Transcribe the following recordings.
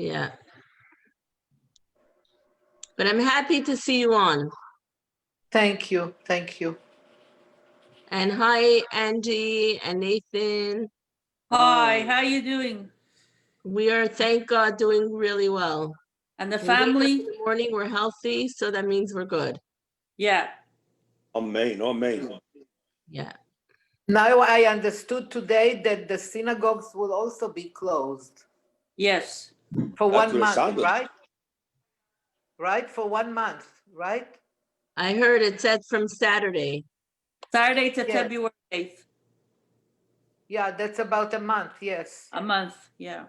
Yeah. But I'm happy to see you on. Thank you. Thank you. And hi, Angie and Nathan. Hi, how you doing? We are, thank God, doing really well. And the We wake up family? in the morning, we're healthy, so that means we're good. Yeah. Amen, amen. Yeah. Now I understood today that the synagogues will also be closed Yes. for That's 1 what it month, sounded. right? Right, for 1 month, right? I heard it said from Saturday. Saturday to Yes. February 8th. Yeah, that's about a month, yes. A month, yeah.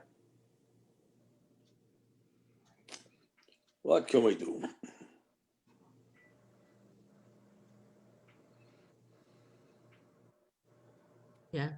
What can we do? Yeah.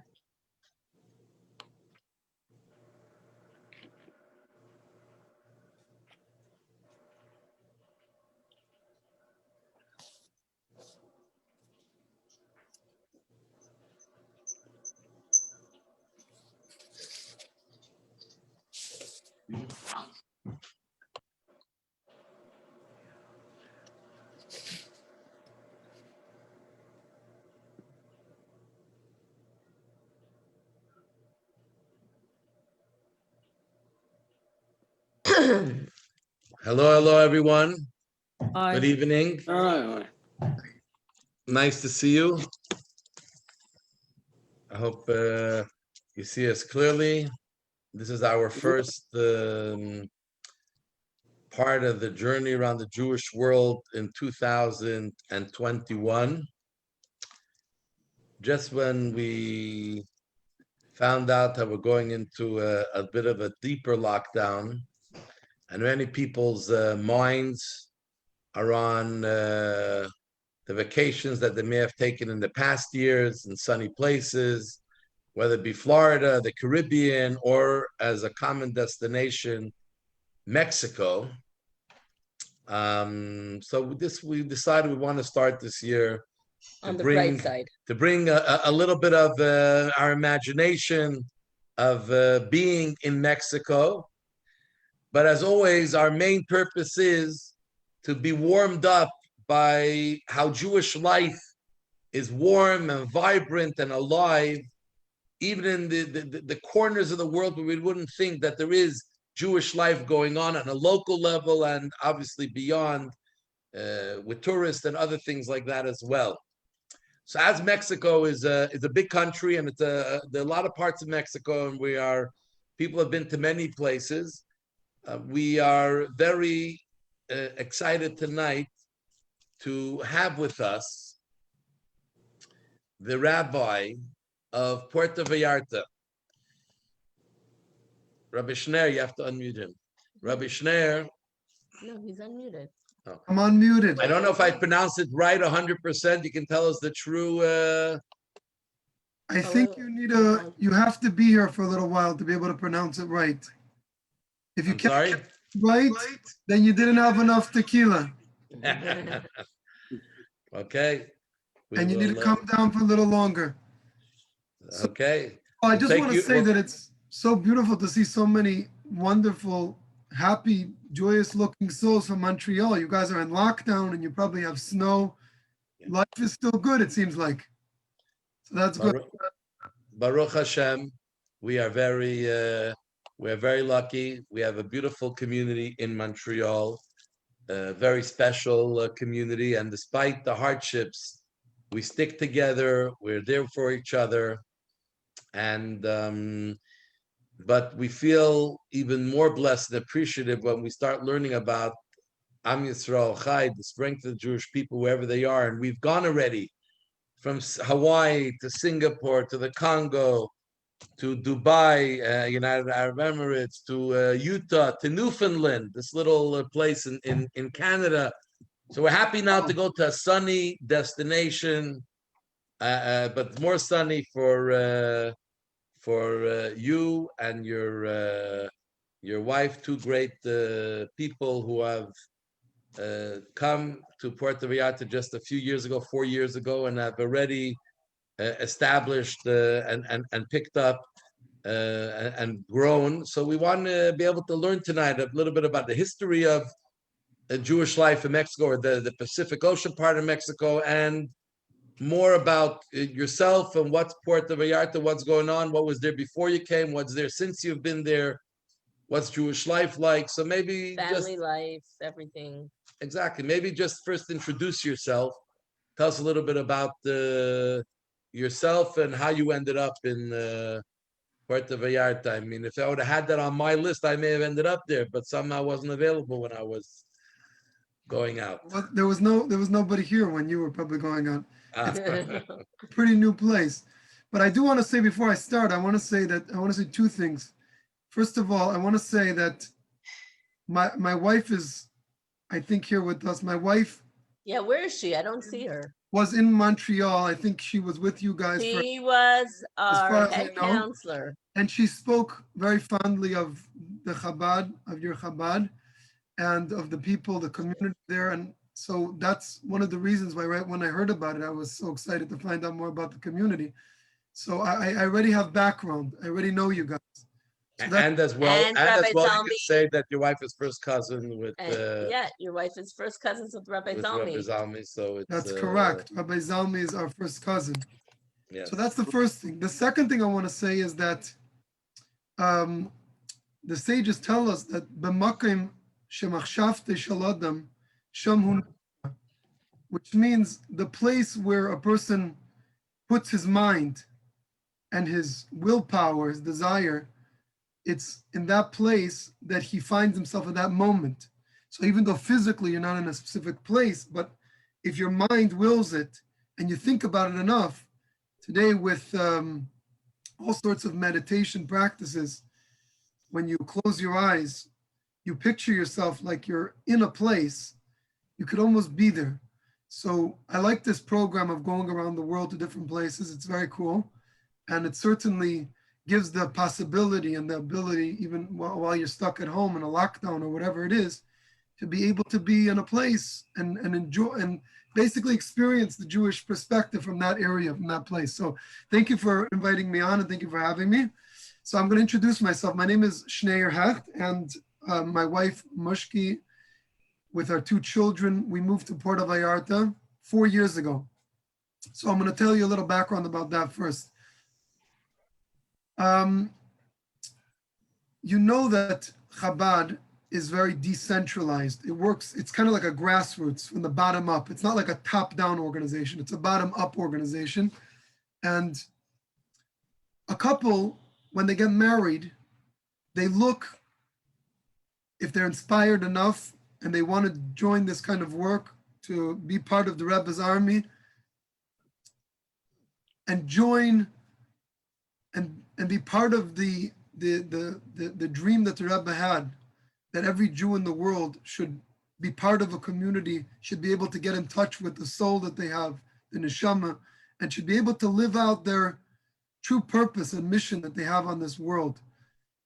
Hello, everyone. Hi. Good evening. All right. Nice to see you. I hope you see us clearly. This is our first part of the journey around the Jewish world in 2021. Just when we found out that we're going into a bit of a deeper lockdown, and many people's minds are on the vacations that they may have taken in the past years in sunny places, whether it be Florida, the Caribbean, or as a common destination, Mexico. So we decided we want to start this year On the bright side. to bring a little bit of our imagination of being in Mexico. But as always, our main purpose is to be warmed up by how Jewish life is warm and vibrant and alive, even in the corners of the world where we wouldn't think that there is Jewish life going on a local level and obviously beyond with tourists and other things like that as well. So as Mexico is a big country, and there are a lot of parts of Mexico, and people have been to many places. We are very excited tonight to have with us the rabbi of Puerta Vallarta. Rabbi Schneer, you have to unmute him. Rabbi Schneer. No, he's unmuted. Oh. I'm unmuted. I don't know if I pronounced it right 100%. You can tell us the true... I think you have to be here for a little while to be able to pronounce it right. If you I'm can't sorry? get it right, then you didn't have enough tequila. Okay. And you need to come down for a little longer. Okay. I just want to say that it's so beautiful to see so many wonderful, happy, joyous looking souls from Montreal. You guys are in lockdown and you probably have snow. Life is still good, it seems like. So that's good. Baruch Hashem, we are very lucky. We have a beautiful community in Montreal, a very special community. And despite the hardships, we stick together. We're there for each other. And but we feel even more blessed and appreciative when we start learning about Am Yisrael Chai, the strength of the Jewish people, wherever they are. And we've gone already from Hawaii to Singapore to the Congo to Dubai, United Arab Emirates, to Utah, to Newfoundland, this little place in Canada. So we're happy now to go to a sunny destination, but more sunny for you and your wife, two great people who have come to Puerto Vallarta just a few years ago, 4 years ago, and have already established and picked up and grown. So we want to be able to learn tonight a little bit about the history of Jewish life in Mexico, or the Pacific Ocean part of Mexico, and more about yourself and what's Puerta Vallarta, what's going on, what was there before you came, what's there since you've been there, what's Jewish life like. So maybe Family life, everything. exactly, maybe just first introduce yourself. Tell us a little bit about yourself and how you ended up in Puerto Vallarta. I mean, if I would have had that on my list, I may have ended up there, but somehow wasn't available when I was going out. Well, there was nobody here when you were probably going out. Pretty new place. But I do want to say before I start, I want to say two things. First of all, I want to say that my wife is, I think, here with us. My wife Yeah, where is she? I don't see her. was in Montreal. I think she was with you guys for, She was far our as I head know. counselor. and she spoke very fondly of the Chabad, of your Chabad, and of the people, the community there. And so that's one of the reasons why, right when I heard about it, I was so excited to find out more about the community. So I already have background. I already know you guys. So that, And as well, And and as Rabbi well, you Zalmi. could say that your wife is first cousin with And yeah, your wife is first cousins with Rabbi with Rabbi Zalmi. Zalmi, so it's that's correct. Rabbi Zalmi is our first cousin. Yes. So that's the first thing. The second thing I want to say is that the sages tell us that b'makim shemachshavte shaladam shamhun, which means the place where a person puts his mind and his willpower, his desire, it's in that place that he finds himself at that moment. So even though physically you're not in a specific place, but if your mind wills it and you think about it enough, today with all sorts of meditation practices, when you close your eyes, you picture yourself like you're in a place, you could almost be there. So I like this program of going around the world to different places. It's very cool. And it certainly gives the possibility and the ability, even while you're stuck at home in a lockdown or whatever it is, to be able to be in a place and enjoy and basically experience the Jewish perspective from that area, from that place. So thank you for inviting me on and thank you for having me. So I'm going to introduce myself. My name is Schneier Hecht, and my wife, Mushki, with our two children, we moved to Puerta Vallarta 4 years ago. So I'm going to tell you a little background about that first. You know that Chabad is very decentralized. It works, it's kind of like a grassroots from the bottom up. It's not like a top-down organization. It's a bottom-up organization. And a couple, when they get married, they look, if they're inspired enough and they want to join this kind of work to be part of the Rebbe's army and join and be part of the dream that the Rebbe had, that every Jew in the world should be part of a community, should be able to get in touch with the soul that they have, the neshama, and should be able to live out their true purpose and mission that they have on this world.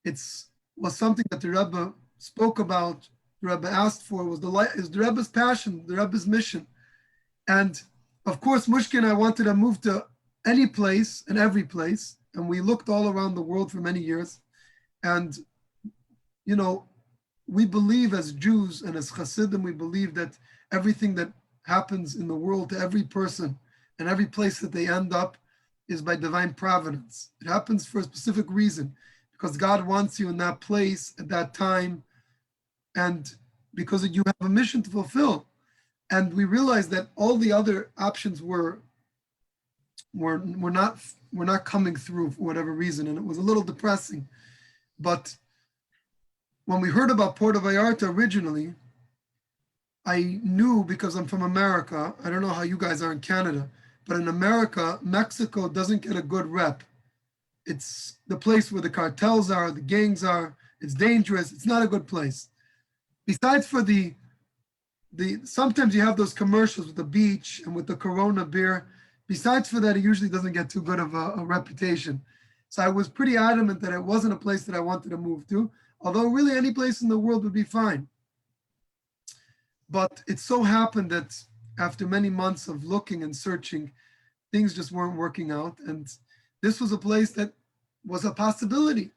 Was something that the Rebbe spoke about, the Rebbe asked for, is the Rebbe's passion, the Rebbe's mission. And of course, Mushki and I wanted to move to any place and every place. And we looked all around the world for many years. And, you know, we believe as Jews and as Hasidim, we believe that everything that happens in the world to every person and every place that they end up is by divine providence. It happens for a specific reason, because God wants you in that place at that time, and because you have a mission to fulfill. And we realized that all the other options were not coming through for whatever reason, and it was a little depressing. But when we heard about Puerta Vallarta originally, I knew, because I'm from America, I don't know how you guys are in Canada, but in America, Mexico doesn't get a good rep. It's the place where the cartels are, the gangs are, it's dangerous, it's not a good place. Besides for the sometimes you have those commercials with the beach and with the Corona beer. Besides for that, it usually doesn't get too good of a reputation. So I was pretty adamant that it wasn't a place that I wanted to move to, although really any place in the world would be fine. But it so happened that after many months of looking and searching, things just weren't working out. And this was a place that was a possibility.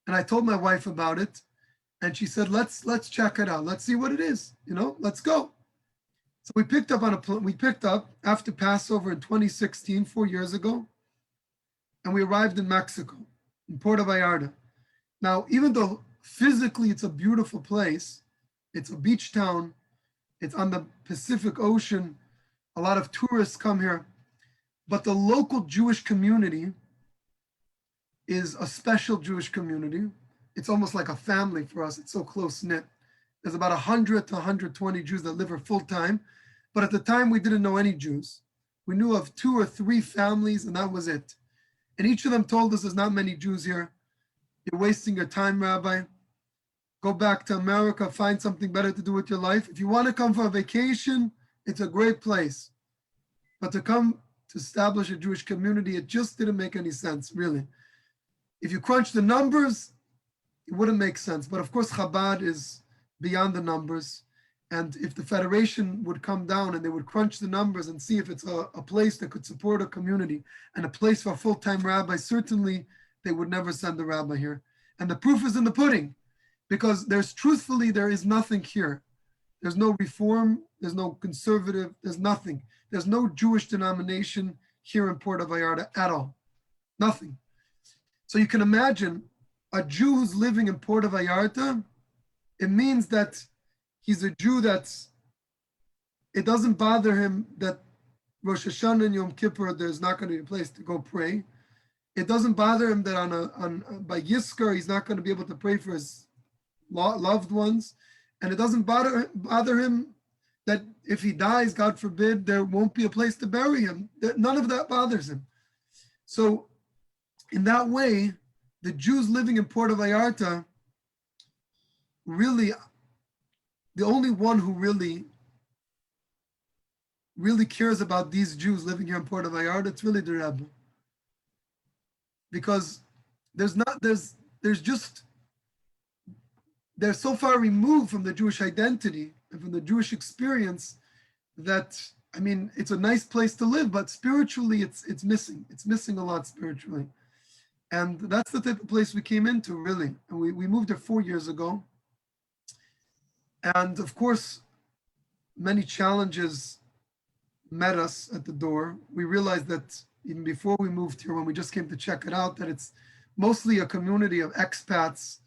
And I told my wife about it, and she said, let's check it out. Let's see what it is. Let's go. So we picked up after Passover in 2016, 4 years ago, and we arrived in Mexico, in Puerta Vallarta. Now, even though physically it's a beautiful place, it's a beach town, it's on the Pacific Ocean, a lot of tourists come here, but the local Jewish community is a special Jewish community. It's almost like a family for us. It's so close-knit. There's about 100 to 120 Jews that live here full-time, but at the time we didn't know any Jews. We knew of 2 or 3 families, and that was it. And each of them told us there's not many Jews here. You're wasting your time, Rabbi. Go back to America, find something better to do with your life. If you want to come for a vacation, it's a great place. But to come to establish a Jewish community, it just didn't make any sense, really. If you crunch the numbers, it wouldn't make sense. But of course, Chabad is beyond the numbers. And if the Federation would come down and they would crunch the numbers and see if it's a place that could support a community and a place for a full-time rabbi, certainly they would never send a rabbi here. And the proof is in the pudding, because there is nothing here. There's no reform, there's no conservative, there's nothing. There's no Jewish denomination here in Puerta Vallarta at all. Nothing. So you can imagine a Jew who's living in Puerta Vallarta, it means that he's a Jew it doesn't bother him that Rosh Hashanah and Yom Kippur, there's not going to be a place to go pray. It doesn't bother him that by Yizkor, he's not going to be able to pray for his loved ones. And it doesn't bother him that if he dies, God forbid, there won't be a place to bury him. None of that bothers him. So in that way, the Jews living in Puerta Vallarta, really, the only one who really cares about these Jews living here in Puerta Vallarta, it's really the Rebbe. Because they're so far removed from the Jewish identity and from the Jewish experience that, I mean, it's a nice place to live, but spiritually it's missing. It's missing a lot spiritually. And that's the type of place we came into, really. And we moved there 4 years ago. And of course, many challenges met us at the door. We realized that even before we moved here, when we just came to check it out, that it's mostly a community of expats,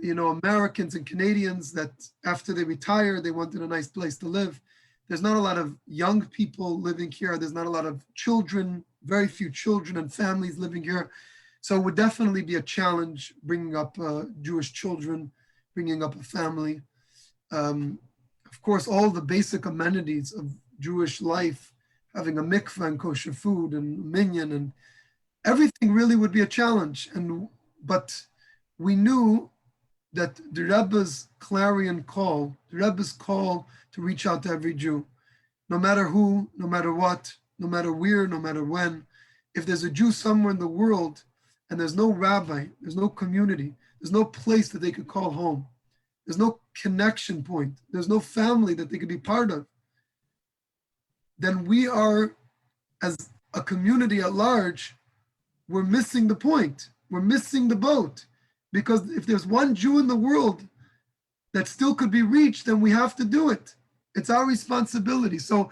Americans and Canadians that after they retire, they wanted a nice place to live. There's not a lot of young people living here. There's not a lot of children, very few children and families living here. So it would definitely be a challenge bringing up Jewish children, bringing up a family. Of course, all the basic amenities of Jewish life, having a mikveh and kosher food and minyan and everything really would be a challenge. But we knew that the Rebbe's clarion call, the Rebbe's call to reach out to every Jew, no matter who, no matter what, no matter where, no matter when, if there's a Jew somewhere in the world and there's no rabbi, there's no community, there's no place that they could call home, there's no connection point, there's no family that they could be part of, then we are, as a community at large, we're missing the point. We're missing the boat. Because if there's one Jew in the world that still could be reached, then we have to do it. It's our responsibility. So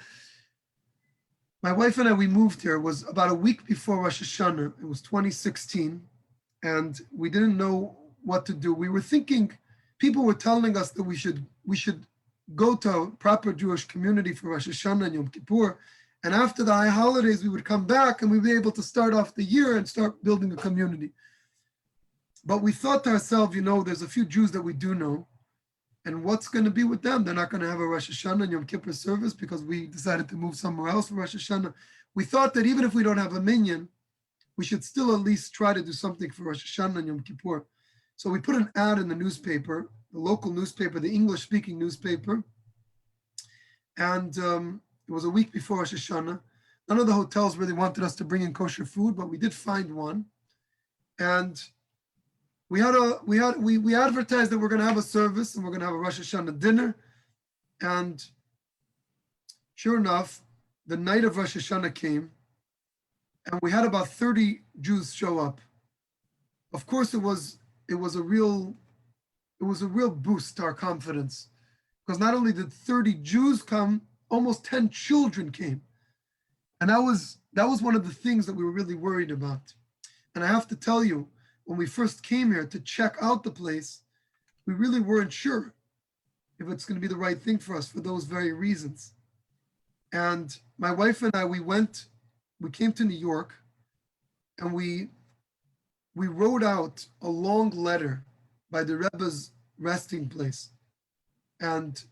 my wife and I, we moved here. It was about a week before Rosh Hashanah. It was 2016. And we didn't know what to do. We were thinking, people were telling us that we should go to a proper Jewish community for Rosh Hashanah and Yom Kippur. And after the high holidays, we would come back and we'd be able to start off the year and start building a community. But we thought to ourselves, there's a few Jews that we do know. And what's going to be with them? They're not going to have a Rosh Hashanah and Yom Kippur service because we decided to move somewhere else for Rosh Hashanah. We thought that even if we don't have a minyan, we should still at least try to do something for Rosh Hashanah and Yom Kippur. So we put an ad in the newspaper, the local newspaper, the English-speaking newspaper. And it was a week before Rosh Hashanah. None of the hotels really wanted us to bring in kosher food, but we did find one. And we advertised that we're going to have a service and we're going to have a Rosh Hashanah dinner. And sure enough, the night of Rosh Hashanah came and we had about 30 Jews show up. of course, it was a real boost to our confidence, because not only did 30 Jews come, almost 10 children came, and that was one of the things that we were really worried about. And I have to tell you, when we first came here to check out the place, we really weren't sure if it's going to be the right thing for us for those very reasons. And my wife and I, we came to New York, and we wrote out a long letter by the Rebbe's resting place. And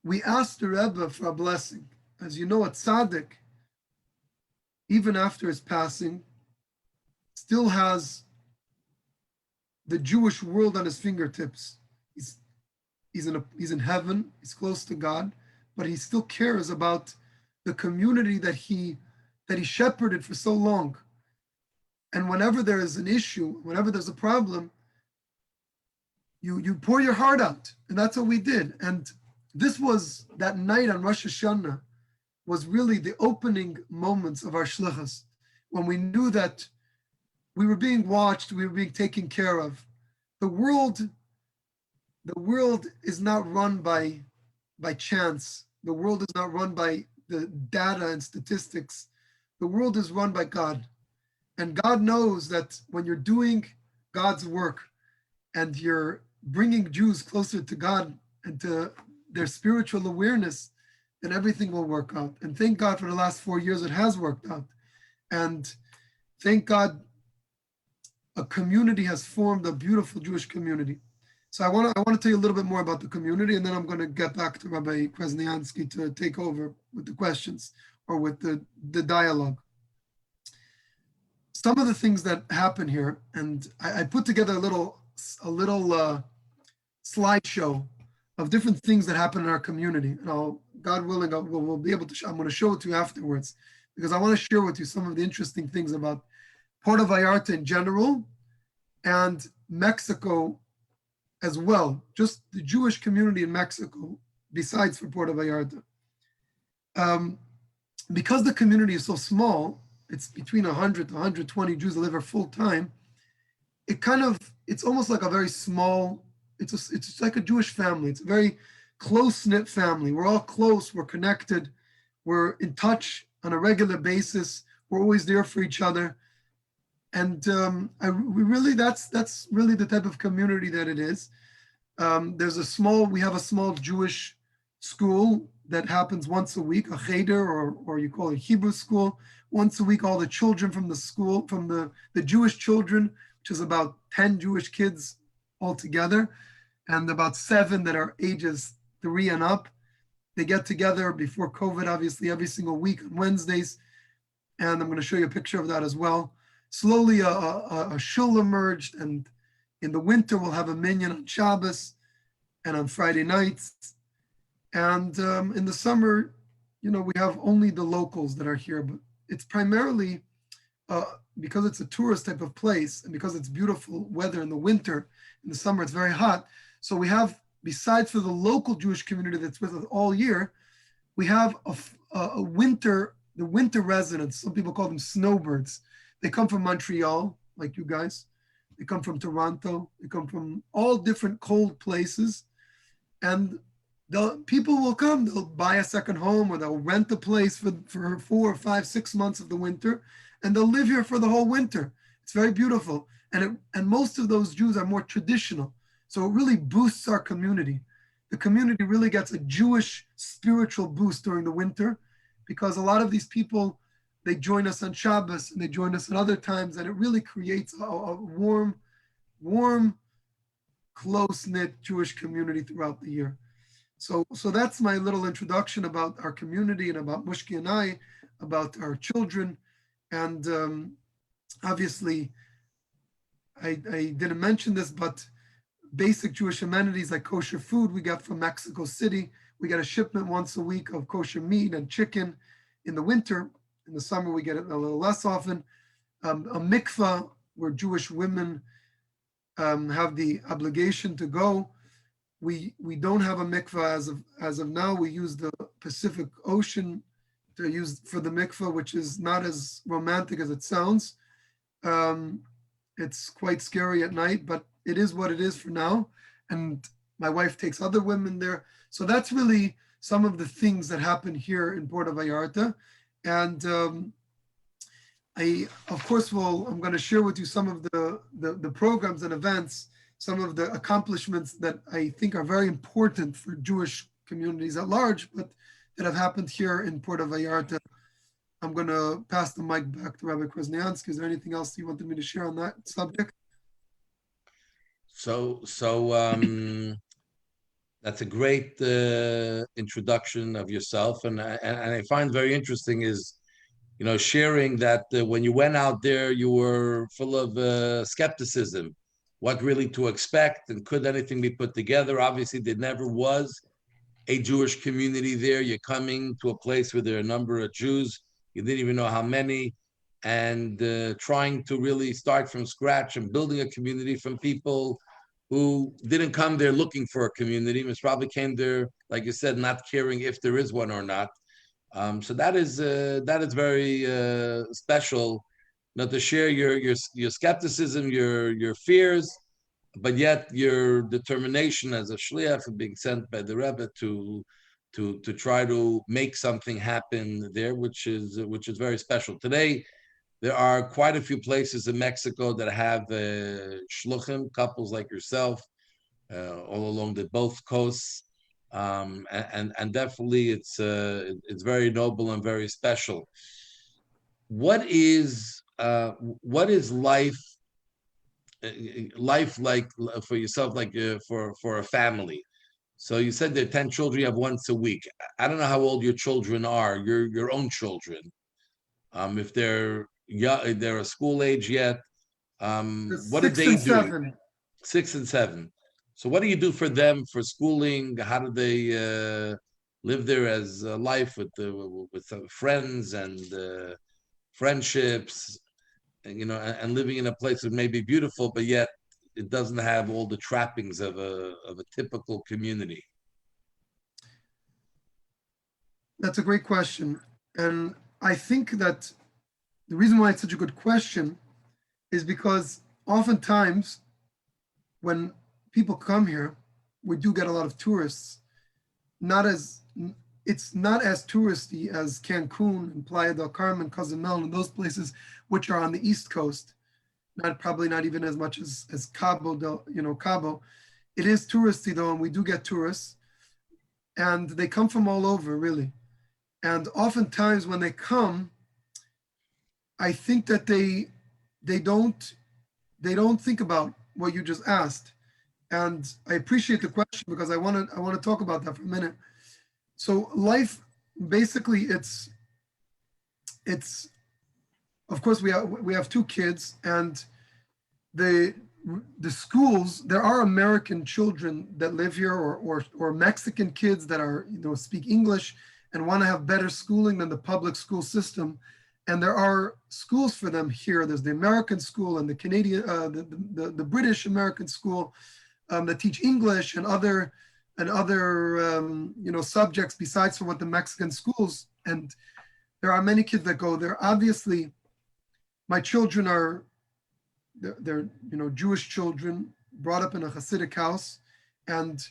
we asked the Rebbe for a blessing. As you know, a tzaddik, even after his passing, still has the Jewish world on his fingertips. He's in heaven, he's close to God, but he still cares about the community that he shepherded for so long. And whenever there is an issue, whenever there's a problem, you pour your heart out. And that's what we did. And this was that night on Rosh Hashanah was really the opening moments of our shlichus, when we knew that we were being watched, we were being taken care of. The world is not run by chance. The world is not run by the data and statistics. The world is run by God. And God knows that when you're doing God's work and you're bringing Jews closer to God and to their spiritual awareness, then everything will work out. And thank God for the last 4 years, it has worked out. And thank God a community has formed, a beautiful Jewish community. So I want to tell you a little bit more about the community, and then I'm going to get back to Rabbi Krasniansky to take over with the questions or with the dialogue. Some of the things that happen here, and I put together a little slideshow of different things that happen in our community. And God willing, we'll be able to. I'm going to show it to you afterwards, because I want to share with you some of the interesting things about Puerta Vallarta in general and Mexico as well, just the Jewish community in Mexico, besides for Puerta Vallarta. Because the community is so small, it's between 100 to 120 Jews that live here full time. It's almost like a very small, it's like a Jewish family. It's a very close-knit family. We're all close, we're connected, we're in touch on a regular basis. We're always there for each other. And that's really the type of community that it is. We have a small Jewish school that happens once a week, a cheder, or you call it Hebrew school. Once a week, all the children from the school, from the Jewish children, which is about 10 Jewish kids altogether, and about 7 that are ages 3 and up. They get together before COVID, obviously, every single week on Wednesdays. And I'm going to show you a picture of that as well. Slowly, a shul emerged, and in the winter, we'll have a minyan on Shabbos and on Friday nights. And in the summer, we have only the locals that are here, but it's primarily because it's a tourist type of place, and because it's beautiful weather in the winter. In the summer, it's very hot. So we have, besides for the local Jewish community that's with us all year, we have the winter residents. Some people call them snowbirds. They come from Montreal, like you guys. They come from Toronto. They come from all different cold places. And the people will come. They'll buy a second home, or they'll rent a place for 4, 5, 6 months of the winter, and they'll live here for the whole winter. It's very beautiful. And most of those Jews are more traditional. So it really boosts our community. The community really gets a Jewish spiritual boost during the winter, because a lot of these people, they join us on Shabbos and they join us at other times, and it really creates a warm, close-knit Jewish community throughout the year. So that's my little introduction about our community and about Mushki and I, about our children. And obviously, I didn't mention this, but basic Jewish amenities like kosher food we got from Mexico City. We get a shipment once a week of kosher meat and chicken in the winter. In the summer, we get it a little less often. A mikvah, where Jewish women have the obligation to go. We don't have a mikvah as of now. We use the Pacific Ocean to use for the mikvah, which is not as romantic as it sounds. It's quite scary at night, but it is what it is for now. And my wife takes other women there. So that's really some of the things that happen here in Puerta Vallarta. And of course, I'm going to share with you some of the programs and events, some of the accomplishments that I think are very important for Jewish communities at large, but that have happened here in Puerta Vallarta. I'm going to pass the mic back to Rabbi Krasniansky. Is there anything else you wanted me to share on that subject? So that's a great introduction of yourself, and I find very interesting is, sharing that when you went out there, you were full of skepticism, what really to expect, and could anything be put together? Obviously, there never was a Jewish community there. You're coming to a place where there are a number of Jews. You didn't even know how many, and trying to really start from scratch and building a community from people who didn't come there looking for a community, but probably came there, like you said, not caring if there is one or not. So that is very special, to share your skepticism, your fears, but yet your determination as a shliach of being sent by the Rebbe to try to make something happen there, which is very special. Today, there are quite a few places in Mexico that have shluchim, couples like yourself, all along both coasts, and definitely it's very noble and very special. What is life like for yourself, like for a family? So you said there are 10 children you have once a week. I don't know how old your children are, your own children. If they're a school age yet, what do they do? 6 and 7. 6 and 7. So what do you do for them for schooling? How do they live there as life with friends and friendships, and living in a place that may be beautiful, but yet it doesn't have all the trappings of a typical community? That's a great question. And I think that the reason why it's such a good question is because oftentimes when people come here, we do get a lot of tourists. It's not as touristy as Cancun and Playa del Carmen, Cozumel, and those places which are on the East Coast. Probably not even as much as Cabo. Cabo. It is touristy though, and we do get tourists, and they come from all over, really. And oftentimes when they come, I think that they don't think about what you just asked. And I appreciate the question because I want to talk about that for a minute. So life, basically, it's of course we have 2 kids, and the schools, there are American children that live here, or Mexican kids that are speak English and want to have better schooling than the public school system. And there are schools for them here. There's the American school and the Canadian, the British American school that teach English and other subjects besides for what the Mexican schools. And there are many kids that go there. Obviously, my children they're Jewish children brought up in a Hasidic house, and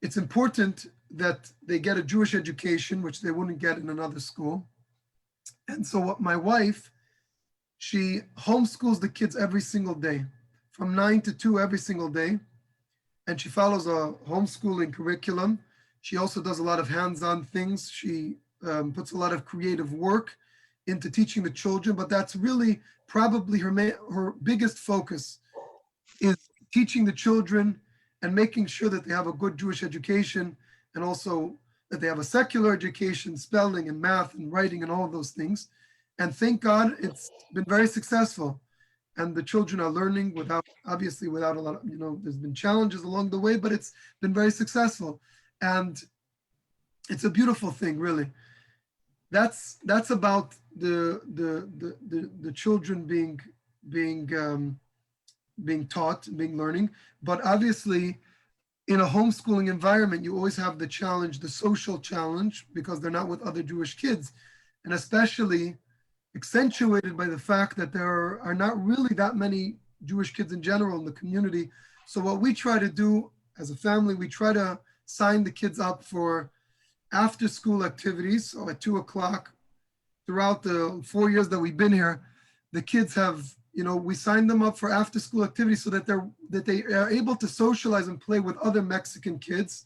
it's important that they get a Jewish education, which they wouldn't get in another school. And so what my wife, she homeschools the kids every single day, from 9 to 2 every single day. And she follows a homeschooling curriculum. She also does a lot of hands-on things. She puts a lot of creative work into teaching the children, but that's really probably her biggest focus, is teaching the children and making sure that they have a good Jewish education, and also that they have a secular education, spelling and math and writing and all of those things. And thank God it's been very successful. And the children are learning without a lot of, there's been challenges along the way, but it's been very successful. And it's a beautiful thing, really. That's about the children being taught, being learning. But obviously, in a homeschooling environment, you always have the challenge, the social challenge, because they're not with other Jewish kids, and especially accentuated by the fact that there are not really that many Jewish kids in general in the community. So what we try to do as a family, we try to sign the kids up for after school activities. So at 2:00, throughout the 4 years that we've been here, the kids have, we signed them up for after school activities so that they are able to socialize and play with other Mexican kids.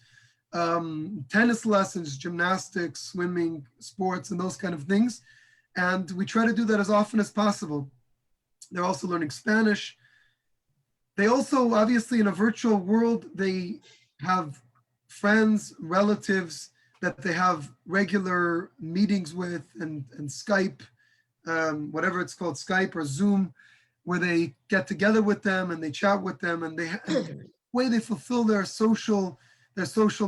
Tennis lessons, gymnastics, swimming, sports, and those kind of things. And we try to do that as often as possible. They're also learning Spanish. They also, obviously, in a virtual world, they have friends, relatives that they have regular meetings with and Skype, whatever it's called, Skype or Zoom, where they get together with them and they chat with them and the way they fulfill their social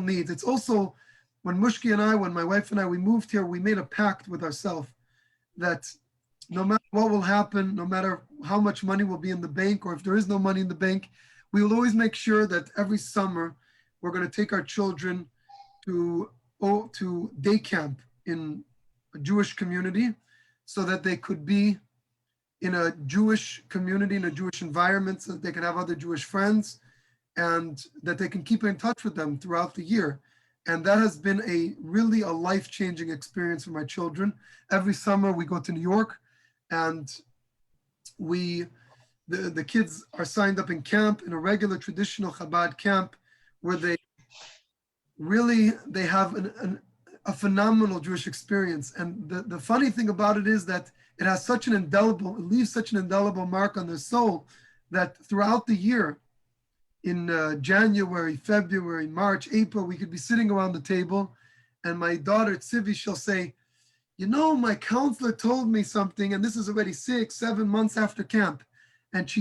needs. It's also when Mushki and I, when my wife and I, we moved here, we made a pact with ourselves that no matter what will happen, no matter how much money will be in the bank, or if there is no money in the bank, we will always make sure that every summer we're going to take our children to day camp in a Jewish community so that they could be in a Jewish community, in a Jewish environment, so that they can have other Jewish friends and that they can keep in touch with them throughout the year. And that has been really a life-changing experience for my children. Every summer we go to New York and the kids are signed up in camp, in a regular traditional Chabad camp, where they have a phenomenal Jewish experience. And the funny thing about it is that it leaves such an indelible mark on their soul that throughout the year, in January, February, March, April, we could be sitting around the table and my daughter Tzivi, she'll say, my counselor told me something, and this is already 6-7 months after camp. And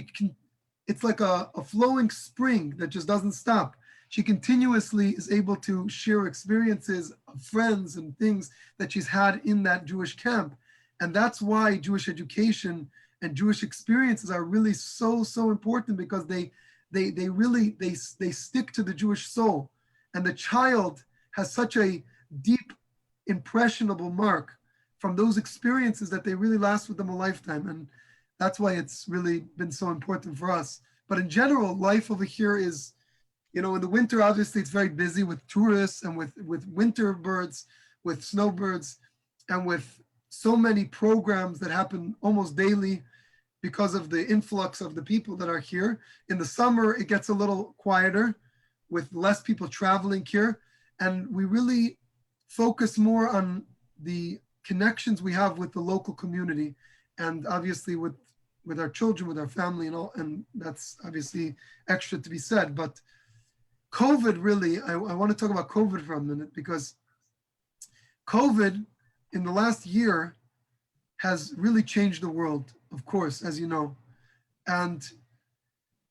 it's like a flowing spring that just doesn't stop. She continuously is able to share experiences of friends and things that she's had in that Jewish camp. And that's why Jewish education and Jewish experiences are really so important, because they stick to the Jewish soul. And the child has such a deep, impressionable mark from those experiences that they really last with them a lifetime. And that's why it's really been so important for us. But in general, life over here is, in the winter, obviously it's very busy with tourists and with winter birds, with snowbirds, and with so many programs that happen almost daily because of the influx of the people that are here. In the summer, it gets a little quieter with less people traveling here. And we really focus more on the connections we have with the local community, and obviously with our children, with our family and all, and that's obviously extra to be said. But COVID really, I want to talk about COVID for a minute, because COVID in the last year has really changed the world, of course, as you know. And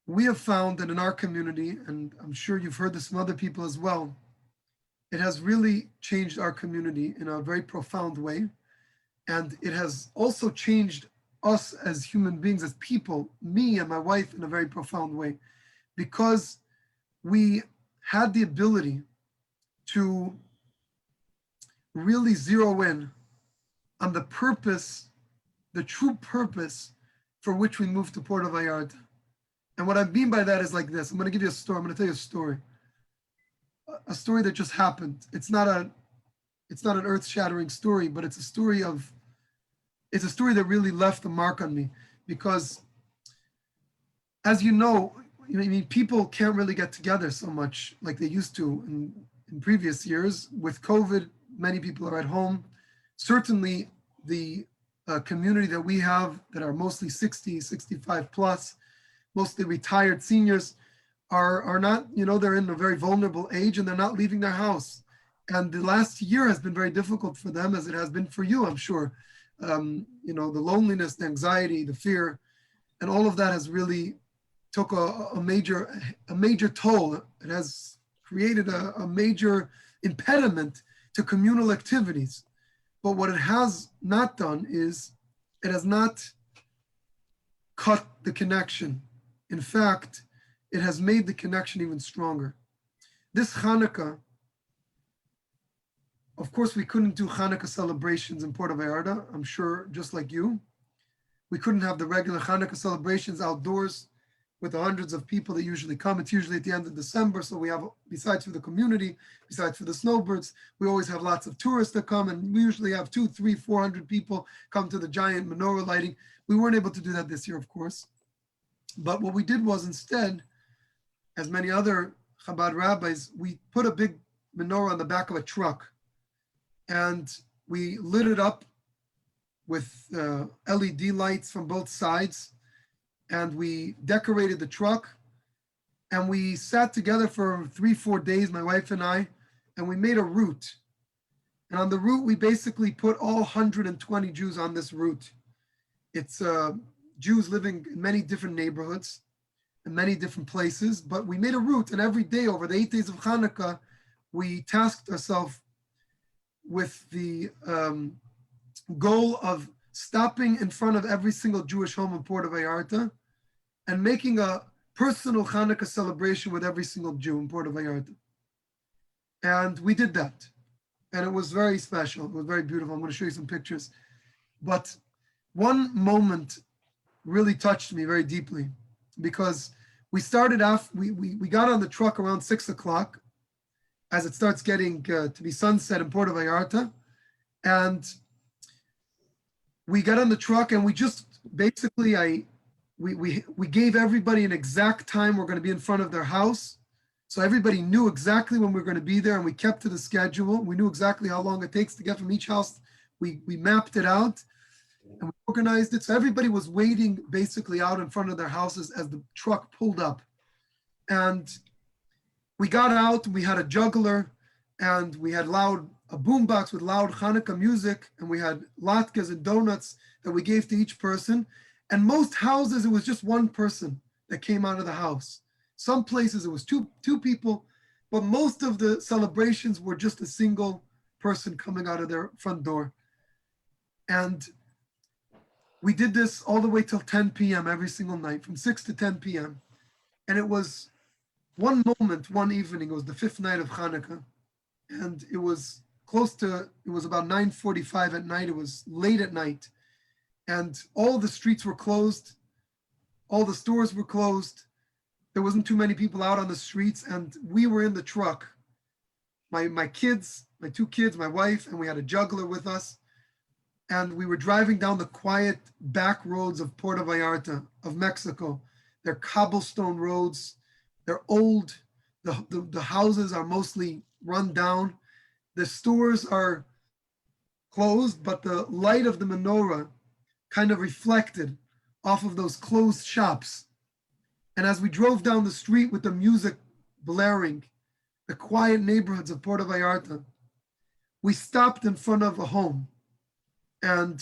we have found that in our community, and I'm sure you've heard this from other people as well, it has really changed our community in a very profound way. And it has also changed us as human beings, as people, me and my wife, in a very profound way, because we had the ability to really zero in on the purpose, the true purpose for which we moved to Puerta Vallarta. And what I mean by that is like this. I'm going to give you a story. I'm going to tell you a story that just happened. It's not an earth-shattering story, but it's a story that really left a mark on me, because as you know, people can't really get together so much like they used to in previous years. With COVID, many people are at home. Certainly the community that we have that are mostly 60, 65 plus, mostly retired seniors, are not, they're in a very vulnerable age and they're not leaving their house. And the last year has been very difficult for them, as it has been for you, I'm sure. The loneliness, the anxiety, the fear, and all of that has really took a major toll. It has created a major impediment to communal activities. But what it has not done is it has not cut the connection. In fact, it has made the connection even stronger. This Hanukkah, of course, we couldn't do Hanukkah celebrations in Puerta Vallarta, I'm sure, just like you. We couldn't have the regular Hanukkah celebrations outdoors. with the hundreds of people that usually come. It's usually at the end of December. So we have, besides for the community, besides for the snowbirds, we always have lots of tourists that come, and we usually have 200, 300, 400 people come to the giant menorah lighting. We weren't able to do that this year, of course. But what we did was instead, as many other Chabad rabbis, we put a big menorah on the back of a truck, and we lit it up with LED lights from both sides, and we decorated the truck, and we sat together for 3-4 days, my wife and I, and we made a route. And on the route, we basically put all 120 Jews on this route. It's Jews living in many different neighborhoods in many different places, but we made a route, and every day over the 8 days of Hanukkah, we tasked ourselves with the goal of stopping in front of every single Jewish home in Puerta Vallarta and making a personal Hanukkah celebration with every single Jew in Puerta Vallarta. And we did that. And it was very special. It was very beautiful. I'm going to show you some pictures. But one moment really touched me very deeply, because we started off, we got on the truck around 6 o'clock as it starts getting to be sunset in Puerta Vallarta. And we got on the truck, and we just basically, we gave everybody an exact time we're going to be in front of their house. So everybody knew exactly when we were going to be there, and we kept to the schedule. We knew exactly how long it takes to get from each house. We mapped it out, and we organized it. So everybody was waiting basically out in front of their houses as the truck pulled up. And we got out, we had a juggler, and we had a boombox with loud Hanukkah music, and we had latkes and donuts that we gave to each person. And most houses, it was just one person that came out of the house. Some places it was two people, but most of the celebrations were just a single person coming out of their front door. And we did this all the way till 10 p.m. every single night, from 6 to 10 p.m. And it was one moment, one evening, it was the 5th night of Hanukkah. And it was it was about 9:45 at night. It was late at night. And all the streets were closed. All the stores were closed. There wasn't too many people out on the streets. And we were in the truck. My kids, my 2 kids, my wife, and we had a juggler with us. And we were driving down the quiet back roads of Puerta Vallarta, of Mexico. They're cobblestone roads. They're old. The houses are mostly run down. The stores are closed, but the light of the menorah kind of reflected off of those closed shops. And as we drove down the street with the music blaring, the quiet neighborhoods of Puerta Vallarta, we stopped in front of a home. And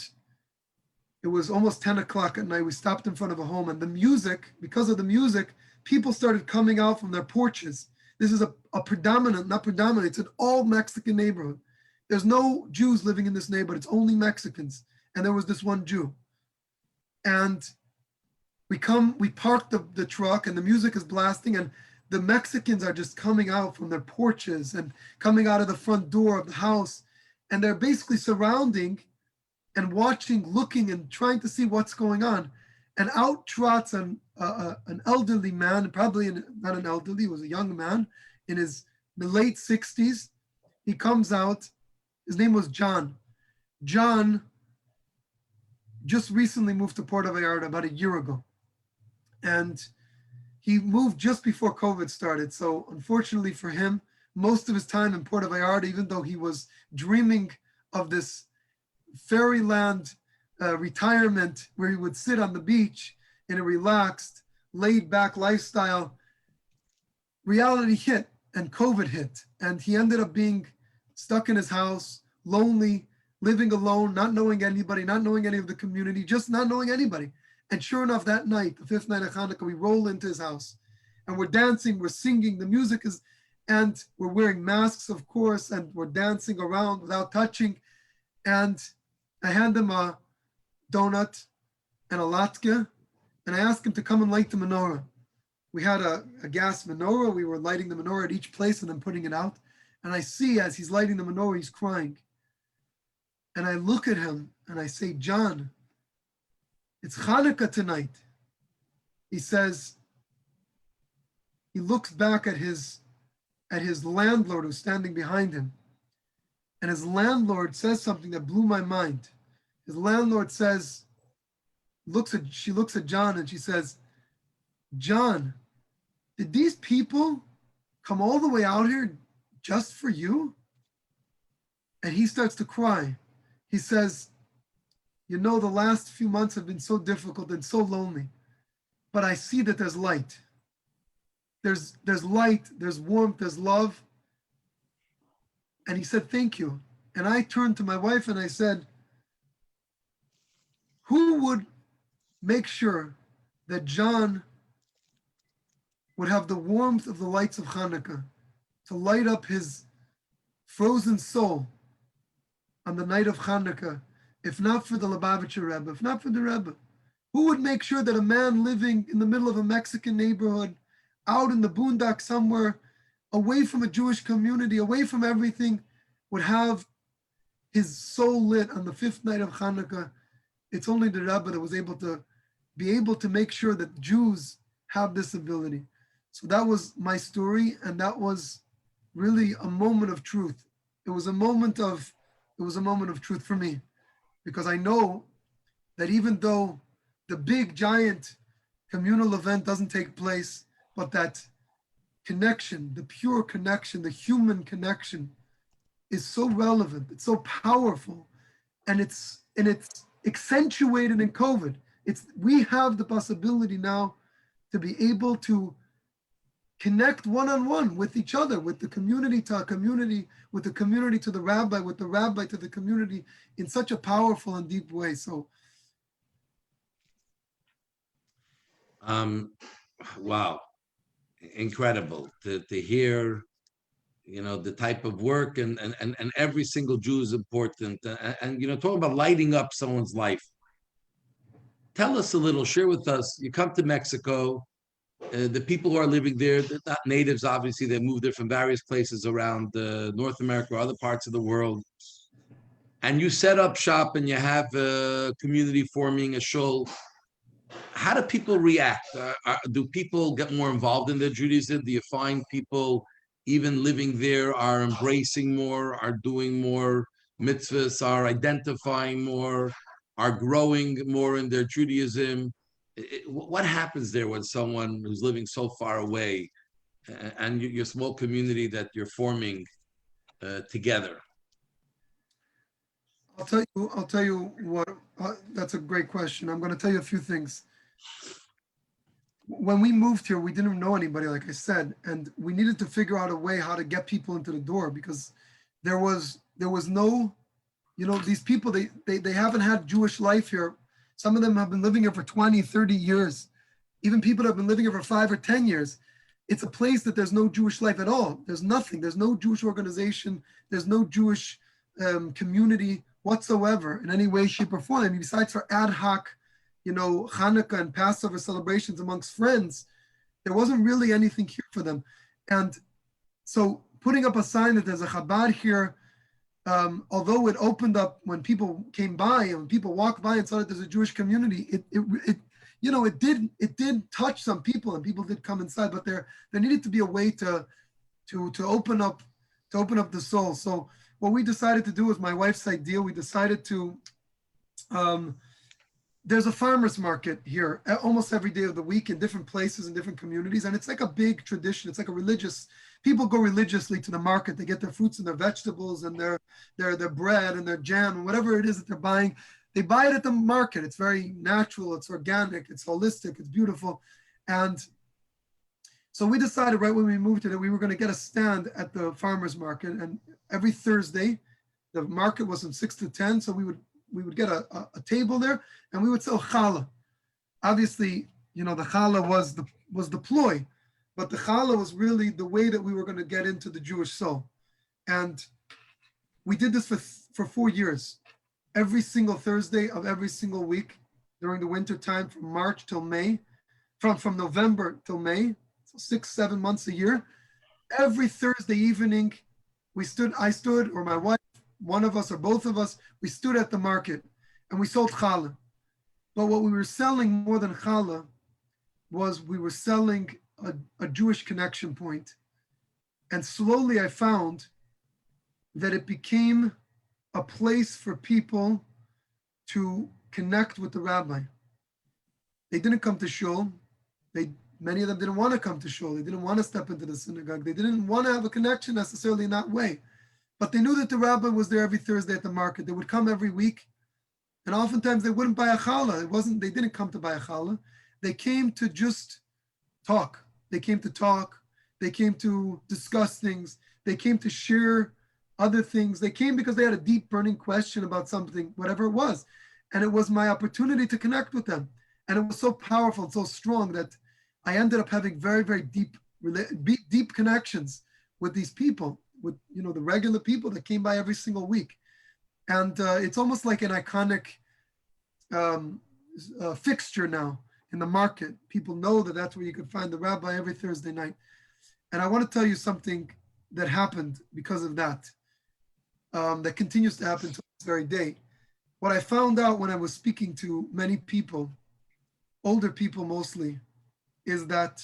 it was almost 10 o'clock at night. We stopped in front of a home, and the music, because of the music, people started coming out from their porches. This is not predominant, it's an all Mexican neighborhood. There's no Jews living in this neighborhood, it's only Mexicans. And there was this one Jew. And we parked the truck, and the music is blasting, and the Mexicans are just coming out from their porches and coming out of the front door of the house. And they're basically surrounding and watching, looking, and trying to see what's going on. And out trots an elderly man, probably not an elderly, he was a young man in his late 60s. He comes out, his name was John. John just recently moved to Puerta Vallarta about a year ago. And he moved just before COVID started. So unfortunately for him, most of his time in Puerta Vallarta, even though he was dreaming of this fairyland retirement where he would sit on the beach in a relaxed, laid-back lifestyle, reality hit and COVID hit. And he ended up being stuck in his house, lonely, living alone, not knowing anybody, not knowing any of the community, just not knowing anybody. And sure enough, that night, the 5th night of Hanukkah, we roll into his house and we're dancing, we're singing, the music is, and we're wearing masks, of course, and we're dancing around without touching. And I hand him a donut and a latke, and I asked him to come and light the menorah. We had a gas menorah. We were lighting the menorah at each place and then putting it out. And I see as he's lighting the menorah, he's crying. And I look at him and I say, John, it's Hanukkah tonight. He says, he looks back at his landlord who's standing behind him. And his landlord says something that blew my mind. His landlord says, she looks at John and she says, John, did these people come all the way out here just for you? And he starts to cry. He says, you know, the last few months have been so difficult and so lonely, but I see that there's light. There's light, there's warmth, there's love. And he said, thank you. And I turned to my wife and I said, who would make sure that John would have the warmth of the lights of Hanukkah to light up his frozen soul on the night of Hanukkah, if not for the Lubavitcher Rebbe, if not for the Rebbe? Who would make sure that a man living in the middle of a Mexican neighborhood, out in the boondock somewhere, away from a Jewish community, away from everything, would have his soul lit on the fifth night of Hanukkah? It's only the Rebbe that was able to make sure that Jews have this ability. So that was my story, and that was really a moment of truth. It was a moment of truth for me, because I know that even though the big giant communal event doesn't take place, but that connection, the pure connection, the human connection is so relevant, it's so powerful, and it's accentuated in COVID. We have the possibility now to be able to connect one-on-one with each other, with the community to a community, with the community to the rabbi, with the rabbi to the community in such a powerful and deep way. So, wow, incredible to hear, you know, the type of work and every single Jew is important. And you know, talking about lighting up someone's life. Tell us a little, share with us, you come to Mexico, the people who are living there, they're not natives, obviously, they moved there from various places around North America or other parts of the world. And you set up shop and you have a community forming, a shul. How do people react? Do people get more involved in their Judaism? Do you find people even living there are embracing more, are doing more mitzvahs, are identifying more, are growing more in their Judaism? What happens there when someone who's living so far away and your small community that you're forming together? I'll tell you what, that's a great question. I'm going to tell you a few things. When we moved here, we didn't know anybody, like I said, and we needed to figure out a way how to get people into the door, because there was no, you know, these people, they haven't had Jewish life here. Some of them have been living here for 20, 30 years. Even people that have been living here for 5 or 10 years. It's a place that there's no Jewish life at all. There's nothing. There's no Jewish organization. There's no Jewish community whatsoever in any way, shape, or form. I mean, besides for ad hoc, you know, Hanukkah and Passover celebrations amongst friends, there wasn't really anything here for them. And so putting up a sign that there's a Chabad here, although it opened up when people came by and when people walked by and saw that there's a Jewish community, it you know, it did touch some people and people did come inside, but there needed to be a way to open up the soul. So what we decided to do was my wife's idea. We decided to, there's a farmer's market here almost every day of the week in different places in different communities. And it's like a big tradition. It's like a religious, people go religiously to the market. They get their fruits and their vegetables and their bread and their jam and whatever it is that they're buying. They buy it at the market. It's very natural. It's organic. It's holistic. It's beautiful. And so we decided right when we moved here that we were going to get a stand at the farmer's market. And every Thursday, the market was from 6 to 10. So we would get a table there and we would sell challah. Obviously, you know, the challah was the ploy, but the challah was really the way that we were going to get into the Jewish soul. And we did this for 4 years. Every single Thursday of every single week during the winter time from March till May, from November till May, so 6-7 months a year. Every Thursday evening, I stood, or my wife, one of us or both of us, we stood at the market and we sold challah. But what we were selling more than challah was we were selling a Jewish connection point. And slowly I found that it became a place for people to connect with the rabbi. They didn't come to shul. Many of them didn't want to come to shul. They didn't want to step into the synagogue. They didn't want to have a connection necessarily in that way. But they knew that the rabbi was there every Thursday at the market. They would come every week. And oftentimes they wouldn't buy a challah. They didn't come to buy a challah. They came to just talk. They came to talk. They came to discuss things. They came to share other things. They came because they had a deep burning question about something, whatever it was. And it was my opportunity to connect with them. And it was so powerful and so strong that I ended up having very, very deep connections with these people, with the regular people that came by every single week. And it's almost like an iconic fixture now in the market. People know that that's where you can find the rabbi every Thursday night. And I want to tell you something that happened because of that, that continues to happen to this very day. What I found out when I was speaking to many people, older people mostly, is that,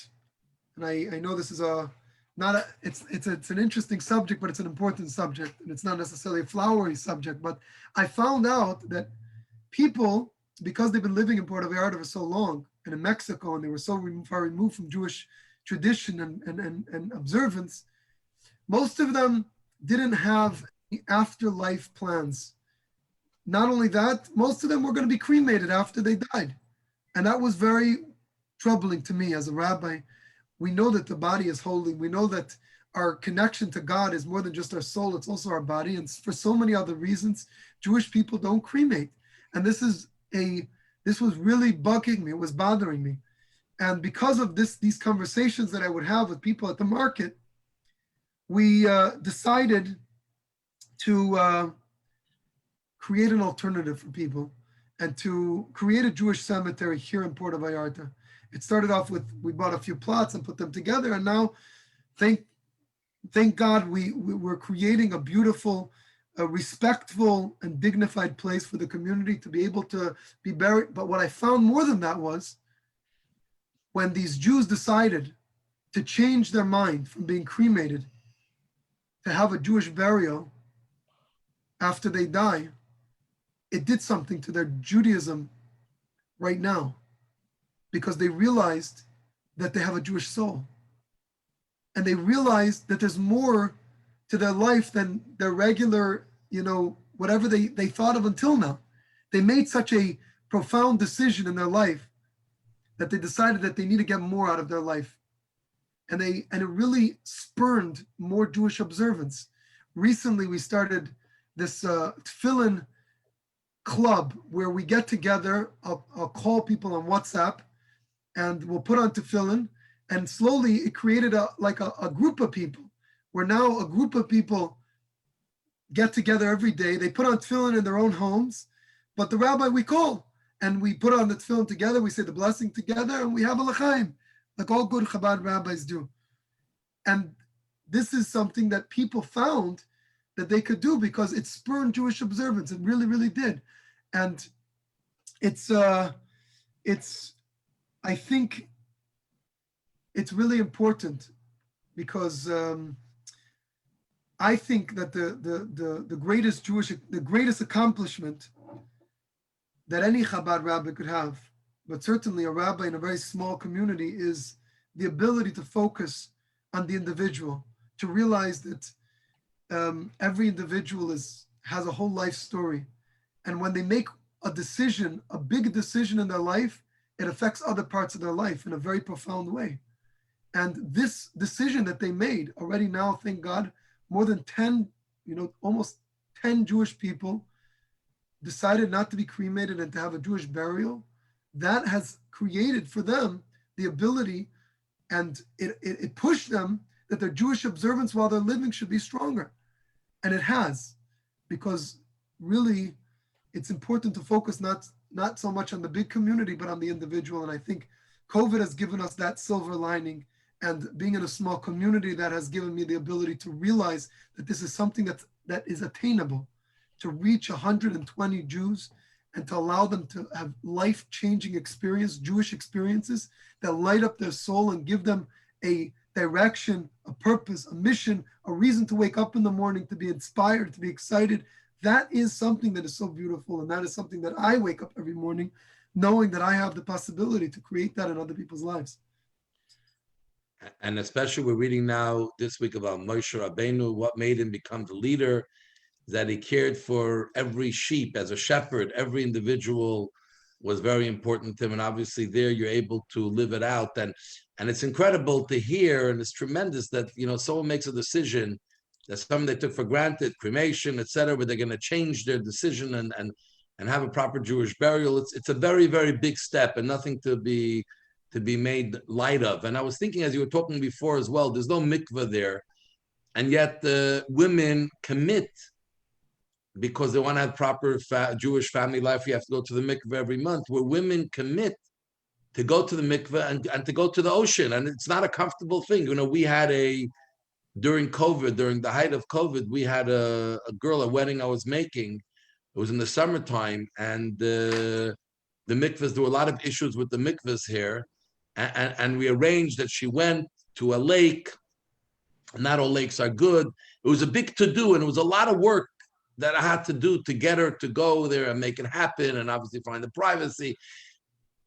and I know this is it's an interesting subject, but it's an important subject, and it's not necessarily a flowery subject, but I found out that people, because they've been living in Puerta Vallarta for so long, and in Mexico, and they were so far removed from Jewish tradition and observance, most of them didn't have afterlife plans. Not only that, most of them were going to be cremated after they died. And that was very troubling to me as a rabbi. We know that the body is holy. We know that our connection to God is more than just our soul, it's also our body. And for so many other reasons, Jewish people don't cremate. And this was really bugging me. It was bothering me. And because of these conversations that I would have with people at the market, we decided to create an alternative for people and to create a Jewish cemetery here in Puerta Vallarta. It started off with, we bought a few plots and put them together, and now, thank God, we're creating a beautiful, a respectful and dignified place for the community to be able to be buried. But what I found more than that was, when these Jews decided to change their mind from being cremated to have a Jewish burial after they die, it did something to their Judaism right now, because they realized that they have a Jewish soul. And they realized that there's more to their life than their regular, whatever they thought of until now. They made such a profound decision in their life that they decided that they need to get more out of their life. And it really spurned more Jewish observance. Recently, we started this tefillin club where we get together. I'll call people on WhatsApp, and we'll put on tefillin. And slowly, it created a group of people, where now a group of people get together every day. They put on tefillin in their own homes, but the rabbi we call, and we put on the tefillin together. We say the blessing together, and we have a l'chaim, like all good Chabad rabbis do. And this is something that people found that they could do because it spurred Jewish observance. It really, really did. And I think it's really important, because I think that the greatest accomplishment that any Chabad rabbi could have, but certainly a rabbi in a very small community, is the ability to focus on the individual, to realize that every individual has a whole life story. And when they make a decision, a big decision in their life, it affects other parts of their life in a very profound way. And this decision that they made already now, thank God, more than 10, almost 10 Jewish people decided not to be cremated and to have a Jewish burial. That has created for them the ability, and it pushed them that their Jewish observance while they're living should be stronger. And it has, because really it's important to focus not so much on the big community, but on the individual. And I think COVID has given us that silver lining, and being in a small community, that has given me the ability to realize that this is something that is attainable, to reach 120 Jews and to allow them to have life-changing experience, Jewish experiences that light up their soul and give them a direction, a purpose, a mission, a reason to wake up in the morning, to be inspired, to be excited. That is something that is so beautiful. And that is something that I wake up every morning knowing that I have the possibility to create that in other people's lives. And especially we're reading now this week about Moshe Rabbeinu, what made him become the leader, that he cared for every sheep as a shepherd. Every individual was very important to him. And obviously there you're able to live it out. And it's incredible to hear, and it's tremendous that, someone makes a decision that something they took for granted, cremation, etc., where they're going to change their decision and have a proper Jewish burial. It's a very, very big step and nothing to be made light of. And I was thinking, as you were talking before as well, there's no mikveh there, and yet the women commit because they want to have proper Jewish family life. You have to go to the mikveh every month, where women commit to go to the mikveh and to go to the ocean. And it's not a comfortable thing. We had during COVID, during the height of COVID, we had a girl, a wedding I was making. It was in the summertime, and the mikvahs, there were a lot of issues with the mikvahs here. And we arranged that she went to a lake. Not all lakes are good. It was a big to-do, and it was a lot of work that I had to do to get her to go there and make it happen, and obviously find the privacy.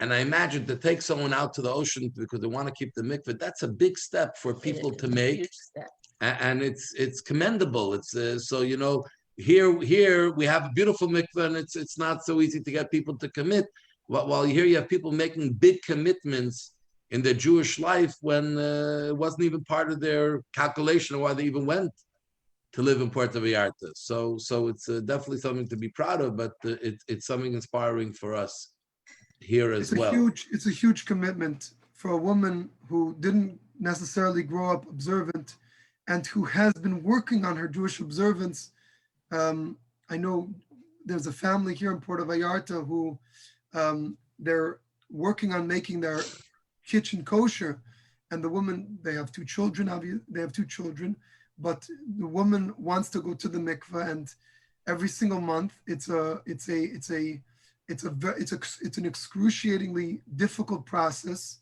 And I imagine to take someone out to the ocean because they want to keep the mikveh, that's a big step for people to make. And it's commendable. It's here we have a beautiful mikveh, and it's not so easy to get people to commit. While here you have people making big commitments in their Jewish life when it wasn't even part of their calculation of why they even went to live in Puerta Vallarta. So it's definitely something to be proud of, but it's something inspiring for us here as well. It's a huge commitment for a woman who didn't necessarily grow up observant and who has been working on her Jewish observance. I know there's a family here in Puerta Vallarta who they're working on making their kitchen kosher, and the woman, they have two children, but the woman wants to go to the mikveh, and every single month it's an excruciatingly difficult process,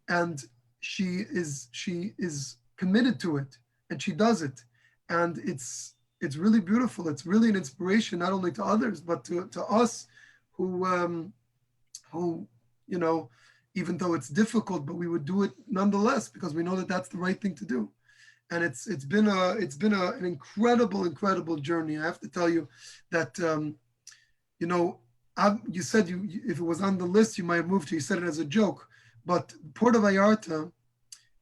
and she is committed to it, and she does it, and it's really beautiful. It's really an inspiration not only to others but to us who even though it's difficult, but we would do it nonetheless because we know that that's the right thing to do. And it's been an incredible journey. I have to tell you that you said if it was on the list you might have moved to. You said it as a joke, but Puerta Vallarta,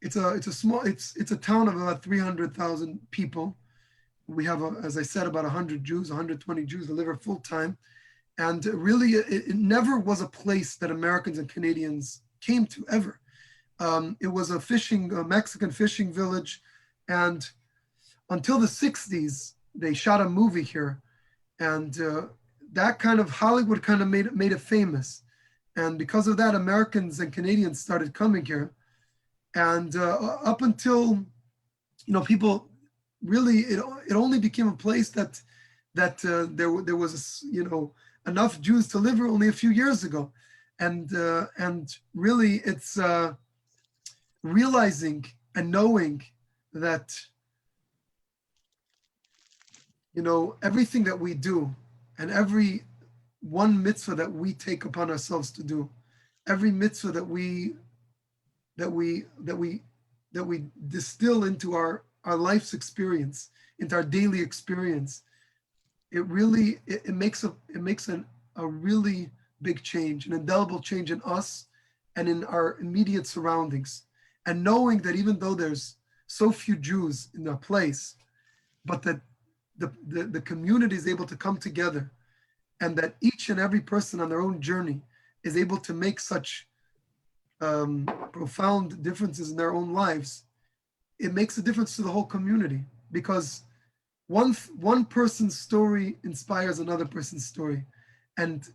it's a town of about 300,000 people. We have, as I said, about 100 Jews, 120 Jews that live here full time. And really, it never was a place that Americans and Canadians came to ever. It was a Mexican fishing village. And until the 60s, they shot a movie here. And that kind of Hollywood kind of made it famous. And because of that, Americans and Canadians started coming here. And up until, people really, it only became a place that there was, enough Jews to live here only a few years ago. And really it's realizing and knowing that, everything that we do and every one mitzvah that we take upon ourselves to do, every mitzvah that we distill into our life's experience, into our daily experience, it really makes a really big change, an indelible change in us and in our immediate surroundings. And knowing that even though there's so few Jews in their place, but that the community is able to come together, and that each and every person on their own journey is able to make such profound differences in their own lives, it makes a difference to the whole community, because one person's story inspires another person's story. And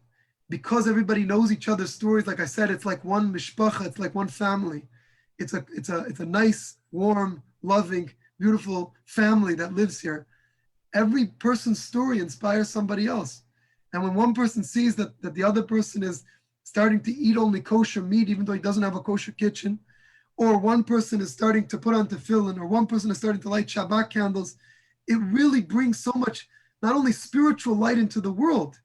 because everybody knows each other's stories, like I said, it's like one mishpacha, it's like one family. It's a nice, warm, loving, beautiful family that lives here. Every person's story inspires somebody else. And when one person sees that the other person is starting to eat only kosher meat, even though he doesn't have a kosher kitchen, or one person is starting to put on tefillin, or one person is starting to light Shabbat candles, it really brings so much, not only spiritual light into the world,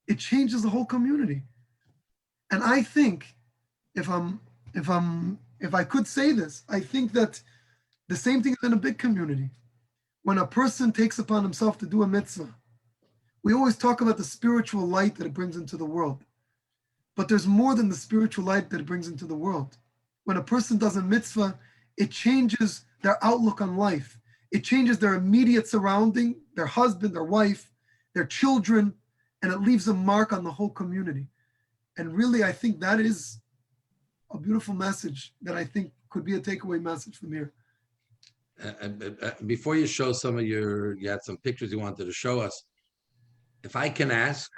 it changes the whole community. And I think, if I could say this, I think that the same thing is in a big community. When a person takes upon himself to do a mitzvah, we always talk about the spiritual light that it brings into the world. But there's more than the spiritual light that it brings into the world. When a person does a mitzvah, it changes their outlook on life. It changes their immediate surrounding, their husband, their wife, their children, and it leaves a mark on the whole community. And really, I think that is a beautiful message that I think could be a takeaway message from here. Before you show some of you had some pictures you wanted to show us. If I can ask,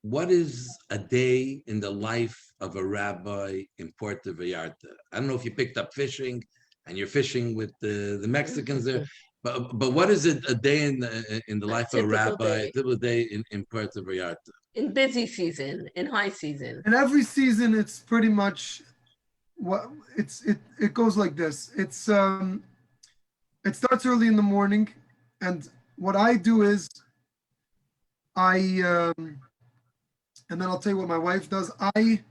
what is a day in the life of a rabbi in Puerta Vallarta? I don't know if you picked up fishing and you're fishing with the Mexicans there, but what is it a day in the life of a rabbi, typical day in Puerta Vallarta? In busy season, in high season. And every season, it's pretty much what it goes like this. It starts early in the morning, and what I do is and then I'll tell you what my wife does. I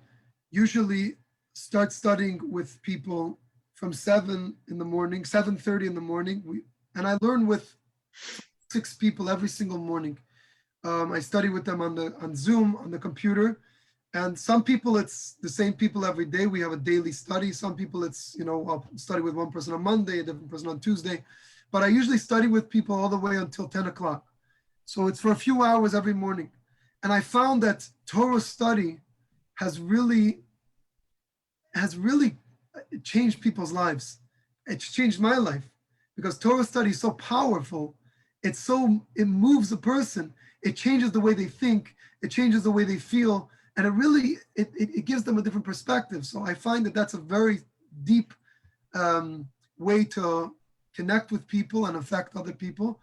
usually start studying with people from 7 in the morning, 7:30 in the morning. And I learn with 6 people every single morning. I study with them on Zoom, on the computer. And some people, it's the same people every day. We have a daily study. Some people, it's, I'll study with one person on Monday, a different person on Tuesday. But I usually study with people all the way until 10 o'clock. So it's for a few hours every morning. And I found that Torah study has really changed people's lives. It's changed my life because Torah study is so powerful. It moves a person. It changes the way they think. It changes the way they feel. And it gives them a different perspective. So I find that that's a very deep way to connect with people and affect other people.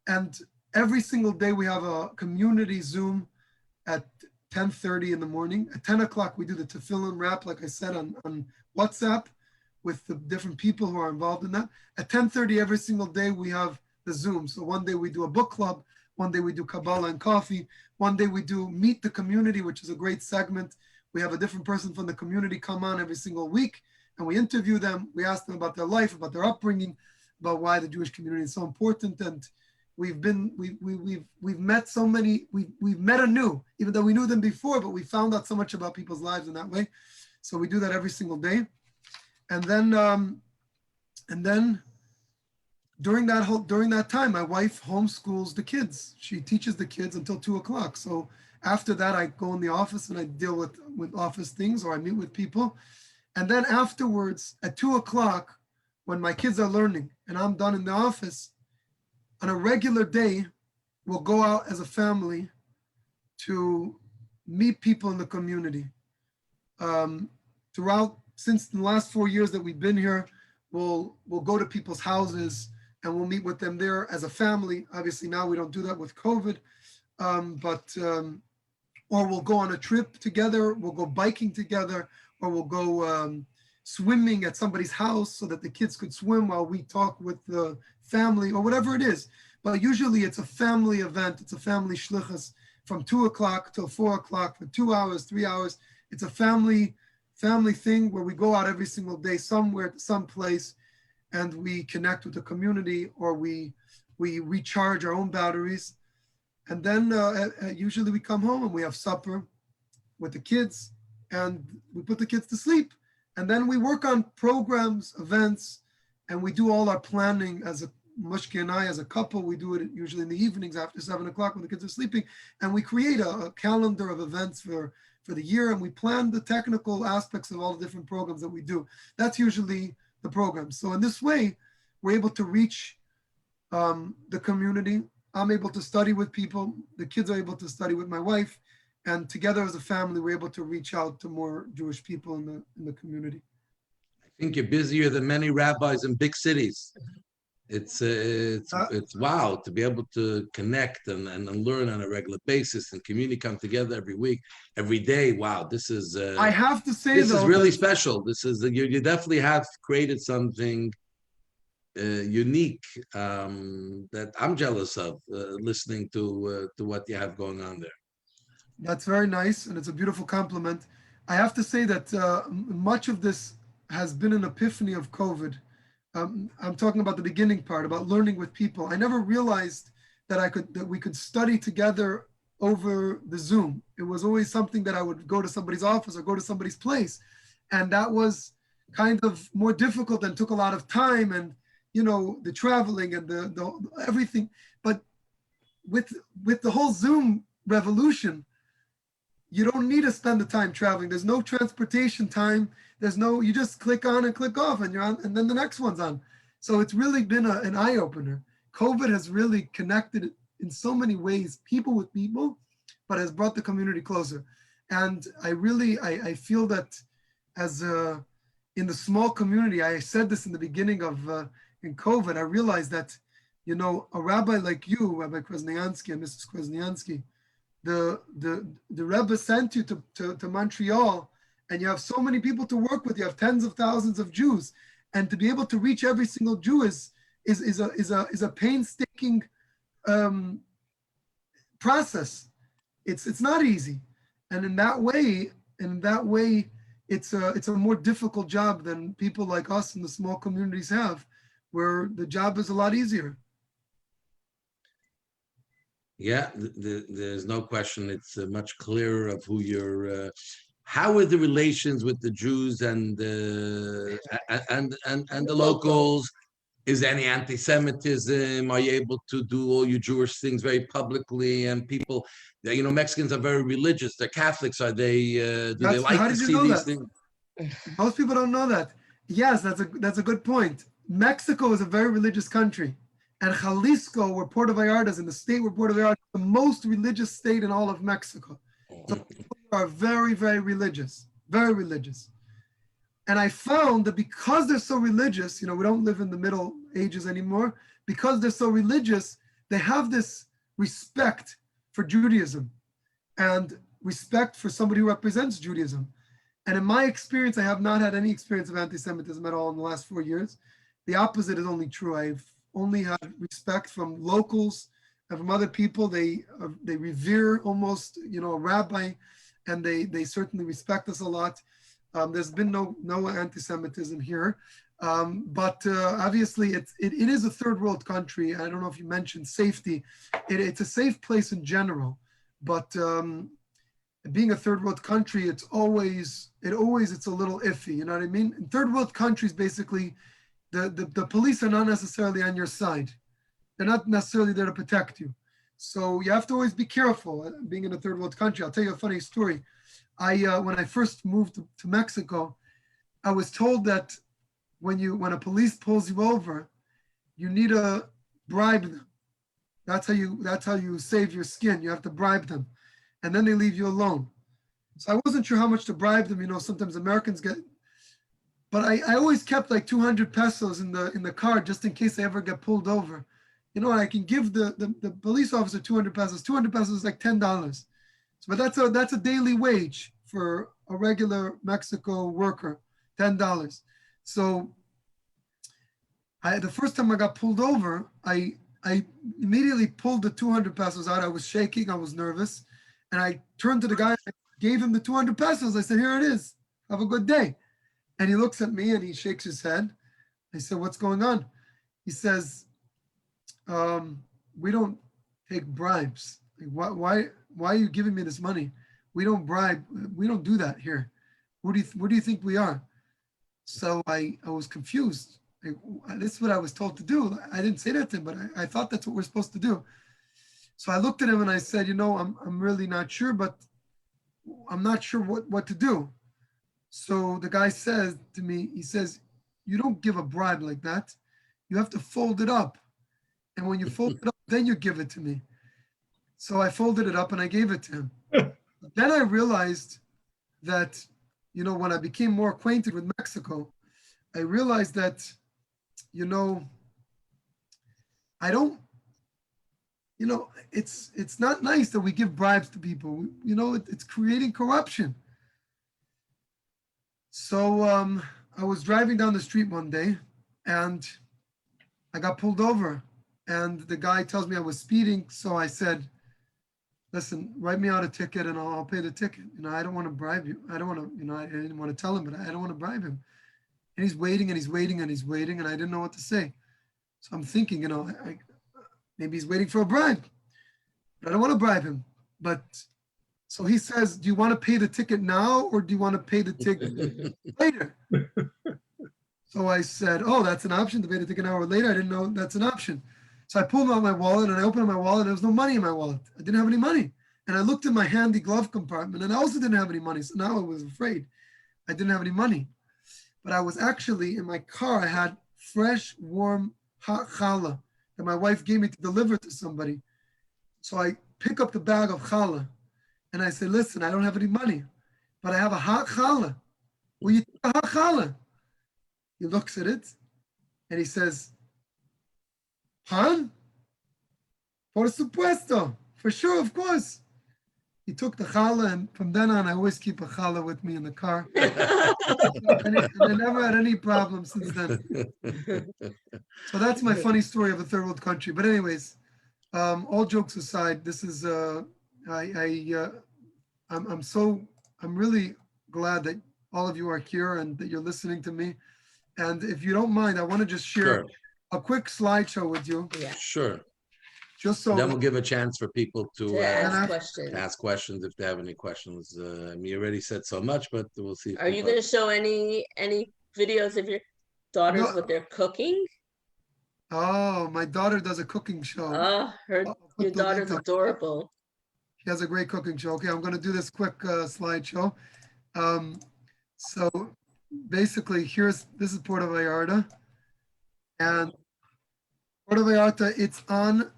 And every single day we have a community Zoom at 10:30 in the morning. At 10 o'clock, we do the tefillin wrap, like I said, on WhatsApp with the different people who are involved in that. At 10:30 every single day, we have the Zoom. So one day we do a book club. One day we do Kabbalah and coffee. One day we do Meet the Community, which is a great segment. We have a different person from the community come on every single week, and we interview them. We ask them about their life, about their upbringing, about why the Jewish community is so important. And we've met so many, we've met anew, even though we knew them before, but we found out so much about people's lives in that way. So we do that every single day. And then during that time, my wife homeschools the kids. She teaches the kids until 2 o'clock. So after that, I go in the office and I deal with office things, or I meet with people. And then afterwards, at 2 o'clock, when my kids are learning and I'm done in the office, on a regular day, we'll go out as a family to meet people in the community. Since the last 4 years that we've been here, we'll go to people's houses and we'll meet with them there as a family. Obviously now we don't do that with COVID, or we'll go on a trip together, we'll go biking together, or we'll go swimming at somebody's house so that the kids could swim while we talk with the family, or whatever it is. But usually it's a family event, it's a family shlichus from 2 o'clock till 4 o'clock for 2 hours, 3 hours. It's a family thing where we go out every single day somewhere, someplace, and we connect with the community, or we recharge our own batteries. And then usually we come home and we have supper with the kids and we put the kids to sleep. And then we work on programs, events, and we do all our planning as Mushki and I, as a couple. We do it usually in the evenings after 7 o'clock when the kids are sleeping. And we create a calendar of events for the year, and we plan the technical aspects of all the different programs that we do. That's usually the program. So in this way, we're able to reach the community. I'm able to study with people. The kids are able to study with my wife. And together as a family, we're able to reach out to more Jewish people in the community. I think you're busier than many rabbis in big cities. It's wow to be able to connect and learn on a regular basis and community come together every week, every day. Wow, this is I have to say this is though, really that special. This is you definitely have created something unique that I'm jealous of listening to what you have going on there. that's very nice, and it's a beautiful compliment. I have to say that much of this has been an epiphany of COVID. I'm talking about the beginning part, about learning with people. I never realized that we could study together over the Zoom. It was always something that I would go to somebody's office or go to somebody's place, and that was kind of more difficult and took a lot of time, and the traveling and the everything. But with the whole Zoom revolution, you don't need to spend the time traveling. There's no transportation time. You just click on and click off and you're on, and then the next one's on. So it's really been an eye opener. COVID has really connected in so many ways, people with people, but has brought the community closer. And I feel that as in the small community, I said this in the beginning of in COVID, I realized that, a rabbi like you, Rabbi Krasniansky and Mrs. Krasniansky, the Rebbe sent you to Montreal, and you have so many people to work with. You have tens of thousands of Jews, and to be able to reach every single Jew is a painstaking process. It's not easy, and in that way, it's a more difficult job than people like us in the small communities have, where the job is a lot easier. Yeah, there's no question. It's much clearer of who you're. How are the relations with the Jews and the locals? Is there any anti-Semitism? Are you able to do all your Jewish things very publicly? And people, Mexicans are very religious. They're Catholics. Are they? Do they like How to did you see know these that? things? Most people don't know that. Yes, that's a good point. Mexico is a very religious country, and Jalisco, where Puerta Vallarta is, in the state where Puerta Vallarta is, the most religious state in all of Mexico. So people are very, very religious, very religious. And I found that because they're so religious, we don't live in the Middle Ages anymore. Because they're so religious, they have this respect for Judaism and respect for somebody who represents Judaism. And in my experience, I have not had any experience of anti-Semitism at all in the last 4 years. The opposite is only true. I've only had respect from locals and from other people. They revere almost, a rabbi, and they certainly respect us a lot. There's been no anti-Semitism here, but obviously it is a third world country. I don't know if you mentioned safety. It's a safe place in general, but being a third world country, it's a little iffy. You know what I mean? In third world countries, basically, the police are not necessarily on your side. They're not necessarily there to protect you. So you have to always be careful being in a third world country. I'll tell you a funny story. When I first moved to Mexico, I was told that when a police pulls you over, you need to bribe them. That's how you save your skin. You have to bribe them, and then they leave you alone. So I wasn't sure how much to bribe them. Sometimes Americans get, but I always kept like 200 pesos in the car just in case I ever get pulled over. I can give the police officer 200 pesos. 200 pesos is like $10. But that's a daily wage for a regular Mexico worker, $10. So the first time I got pulled over, I immediately pulled the 200 pesos out. I was shaking, I was nervous. And I turned to the guy, I gave him the 200 pesos. I said, here it is, have a good day. And he looks at me and he shakes his head. I said, what's going on? He says, we don't take bribes. Like, why are you giving me this money? We don't bribe. We don't do that here. What do you think we are? So I was confused. This is what I was told to do. I didn't say that to him, but I thought that's what we're supposed to do. So I looked at him and I said, I'm really not sure, but I'm not sure what to do. So the guy says to me, he says, you don't give a bribe like that. You have to fold it up. And when you fold it up, then you give it to me. So I folded it up and I gave it to him. Then I realized that, when I became more acquainted with Mexico, I realized that, I don't, it's not nice that we give bribes to people. It's creating corruption. So I was driving down the street one day and I got pulled over, and the guy tells me I was speeding. So I said, listen, write me out a ticket and I'll pay the ticket. I don't want to bribe you. I don't want to, I didn't want to tell him, but I don't want to bribe him. And he's waiting and he's waiting and he's waiting, and I didn't know what to say. So I'm thinking, maybe he's waiting for a bribe, but I don't want to bribe him. But so he says, do you want to pay the ticket now or do you want to pay the ticket later? So I said, oh, that's an option to pay the ticket an hour later. I didn't know that's an option. So I pulled out my wallet and I opened my wallet and there was no money in my wallet. I didn't have any money. And I looked in my handy glove compartment and I also didn't have any money. So now I was afraid I didn't have any money. But I was actually in my car. I had fresh, warm, hot challah that my wife gave me to deliver to somebody. So I pick up the bag of challah and I say, listen, I don't have any money, but I have a hot challah. Will you take a hot challah? He looks at it and he says, Han? Por supuesto. For sure, of course. He took the challah, and from then on, I always keep a challah with me in the car. and I never had any problems since then. So that's my funny story of a third world country. But anyways, all jokes aside, this is I'm really glad that all of you are here and that you're listening to me. And if you don't mind, I want to just share Sure. a quick slideshow with you. Yeah, Sure. Just so Then we'll give a chance for people to to ask ask questions. ask questions if they have any questions. You already said so much, but we'll see. if Are you people- going to show any videos of your daughters No. with their cooking? Oh, my daughter does a cooking show. Oh, I'll put your the link daughter's up. adorable. She has a great cooking show. Okay, I'm going to do this quick slideshow. So basically, this is Puerta Vallarta. And Puerta Vallarta, it's on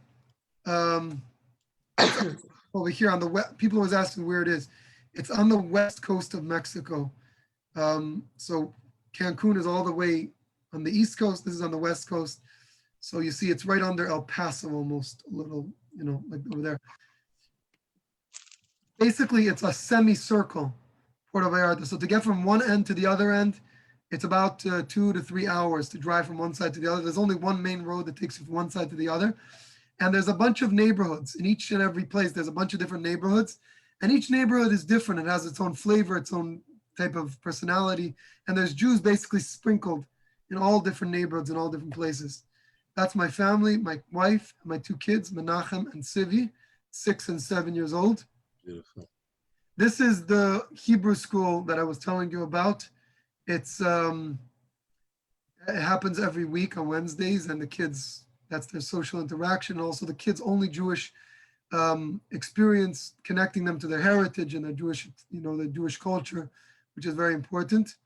over here on the west. People always asking where it is. It's on the west coast of Mexico. So Cancun is all the way on the east coast. This is on the west coast. So you see, it's right under El Paso, almost a little, like over there. Basically, it's a semicircle, Puerto Vallarta. So to get from one end to the other end, it's about 2 to 3 hours to drive from one side to the other. There's only one main road that takes you from one side to the other. And there's a bunch of neighborhoods. In each and every place, there's a bunch of different neighborhoods. And each neighborhood is different. It has its own flavor, its own type of personality. And there's Jews basically sprinkled in all different neighborhoods in all different places. That's my family, my wife, my 2 kids, Menachem and Sivi, 6 and 7 years old. Beautiful. This is the Hebrew school that I was telling you about. It happens every week on Wednesdays, and the kids, that's their social interaction. Also, the kids' only Jewish experience, connecting them to their heritage and their Jewish, the Jewish culture, which is very important.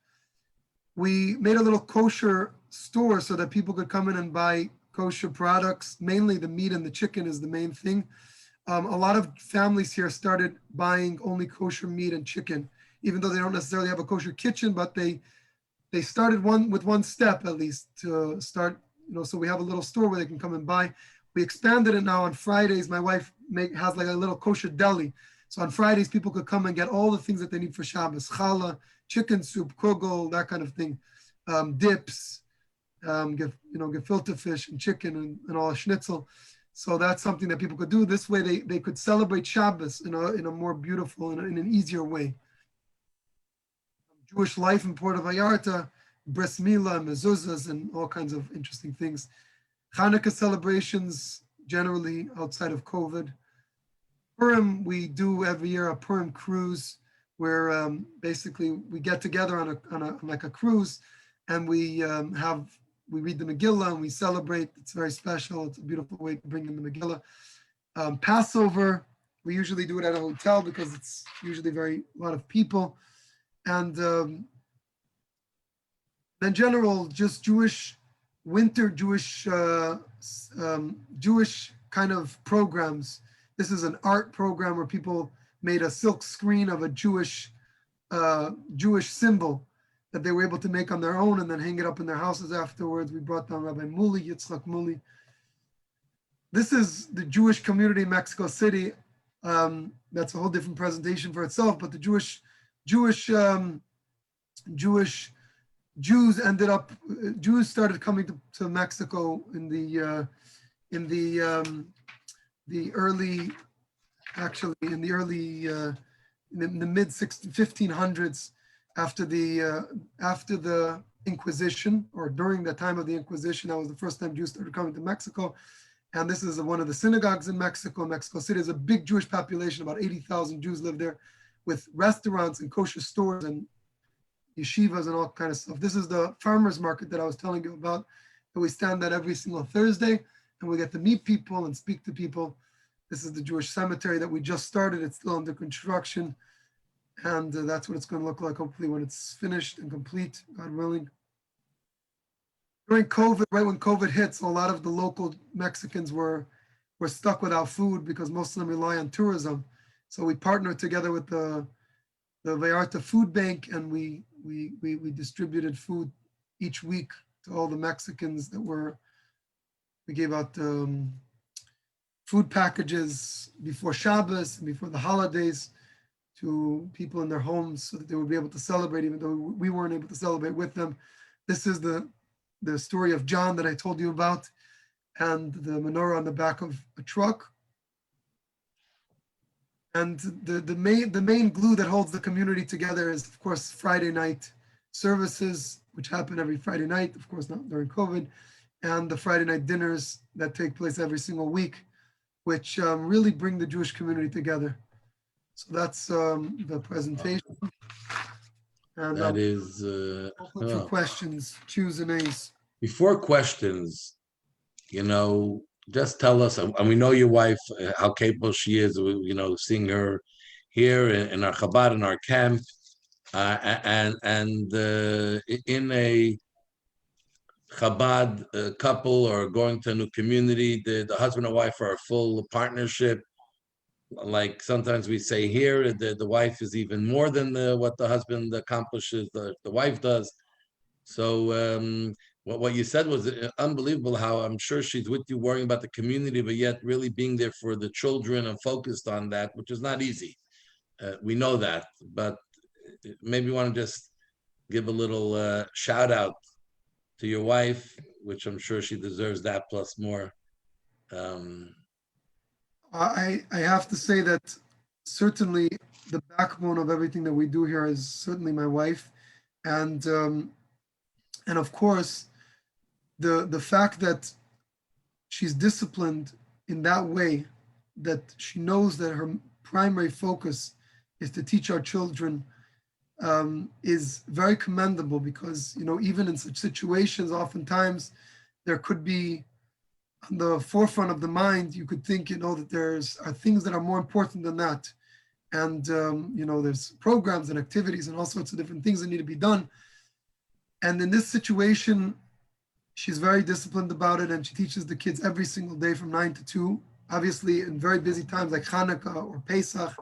We made a little kosher store so that people could come in and buy kosher products. Mainly the meat and the chicken is the main thing. A lot of families here started buying only kosher meat and chicken, even though they don't necessarily have a kosher kitchen, but they started with one step at least to start, so we have a little store where they can come and buy. We expanded it now on Fridays. My wife has like a little kosher deli. So on Fridays, people could come and get all the things that they need for Shabbos: challah, chicken soup, kugel, that kind of thing, dips, gefilte fish and chicken and all schnitzel. So that's something that people could do. This way they could celebrate Shabbos in a more beautiful, in an easier way. Jewish life in Puerta Vallarta, bris milah, mezuzahs, and all kinds of interesting things. Hanukkah celebrations, generally outside of COVID. Purim, we do every year a Purim cruise where basically we get together on like a cruise, and we read the Megillah and we celebrate. It's very special. It's a beautiful way to bring in the Megillah. Passover, we usually do it at a hotel because it's usually a lot of people. And in general, just Jewish kind of programs. This is an art program where people made a silk screen of a Jewish symbol that they were able to make on their own and then hang it up in their houses afterwards. We brought down Rabbi Muli, Yitzchak Muli. this is the Jewish community in Mexico City. That's a whole different presentation for itself, but the Jewish Jews ended up, Jews started coming to Mexico in the early, actually in the early, in the mid 1500s, after the Inquisition, or during the time of the Inquisition. That was the first time Jews started coming to Mexico. And this is one of the synagogues in Mexico. Mexico City is a big Jewish population. About 80,000 Jews live there, with restaurants and kosher stores and yeshivas and all kind of stuff. This is the farmers market that I was telling you about, that we stand at every single Thursday, and we get to meet people and speak to people. This is the Jewish cemetery that we just started. It's still under construction, and that's what it's going to look like, hopefully, when it's finished and complete, God willing. During COVID, right when COVID hits, a lot of the local Mexicans were stuck without food because most of them rely on tourism. So we partnered together with the Vallarta Food Bank, and we distributed food each week to all the Mexicans that were. We gave out food packages before Shabbos and before the holidays to people in their homes, so that they would be able to celebrate, even though we weren't able to celebrate with them. This is the story of John that I told you about, and the menorah on the back of a truck. And the main glue that holds the community together is, of course, Friday night services, which happen every Friday night, of course, not during COVID, and the Friday night dinners that take place every single week, which really bring the Jewish community together. So that's the presentation. And That is, open for questions, Q's and A's. before questions, just tell us, and we know your wife, how capable she is, seeing her here in our Chabad, in our camp, and in a Chabad couple, or going to a new community, the husband and wife are a full partnership. Like sometimes we say here, the wife is even more than what the husband accomplishes, the wife does. So what you said was unbelievable, how I'm sure she's with you worrying about the community, but yet really being there for the children and focused on that, which is not easy. We know that, but maybe you want to just give a little shout out to your wife, which I'm sure she deserves that plus more. I have to say that certainly the backbone of everything that we do here is certainly my wife, and of course the fact that she's disciplined in that way, that she knows that her primary focus is to teach our children, is very commendable, because even in such situations, oftentimes there could be, on the forefront of the mind, you could think, that there's are things that are more important than that. And, there's programs and activities and all sorts of different things that need to be done. And in this situation, she's very disciplined about it, and she teaches the kids every single day from 9 to 2. Obviously, in very busy times like Hanukkah or Pesach,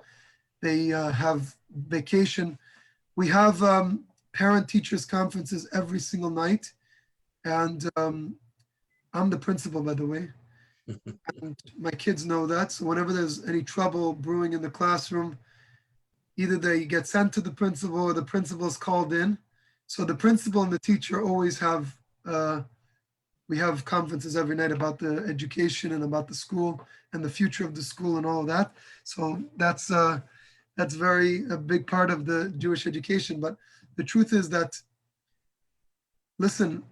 they have vacation. We have parent-teachers conferences every single night. And I'm the principal, by the way, and my kids know that. So whenever there's any trouble brewing in the classroom, either they get sent to the principal or the principal's called in. So the principal and the teacher always have, we have conferences every night about the education and about the school and the future of the school and all of that. So that's a big part of the Jewish education. But the truth is that, listen,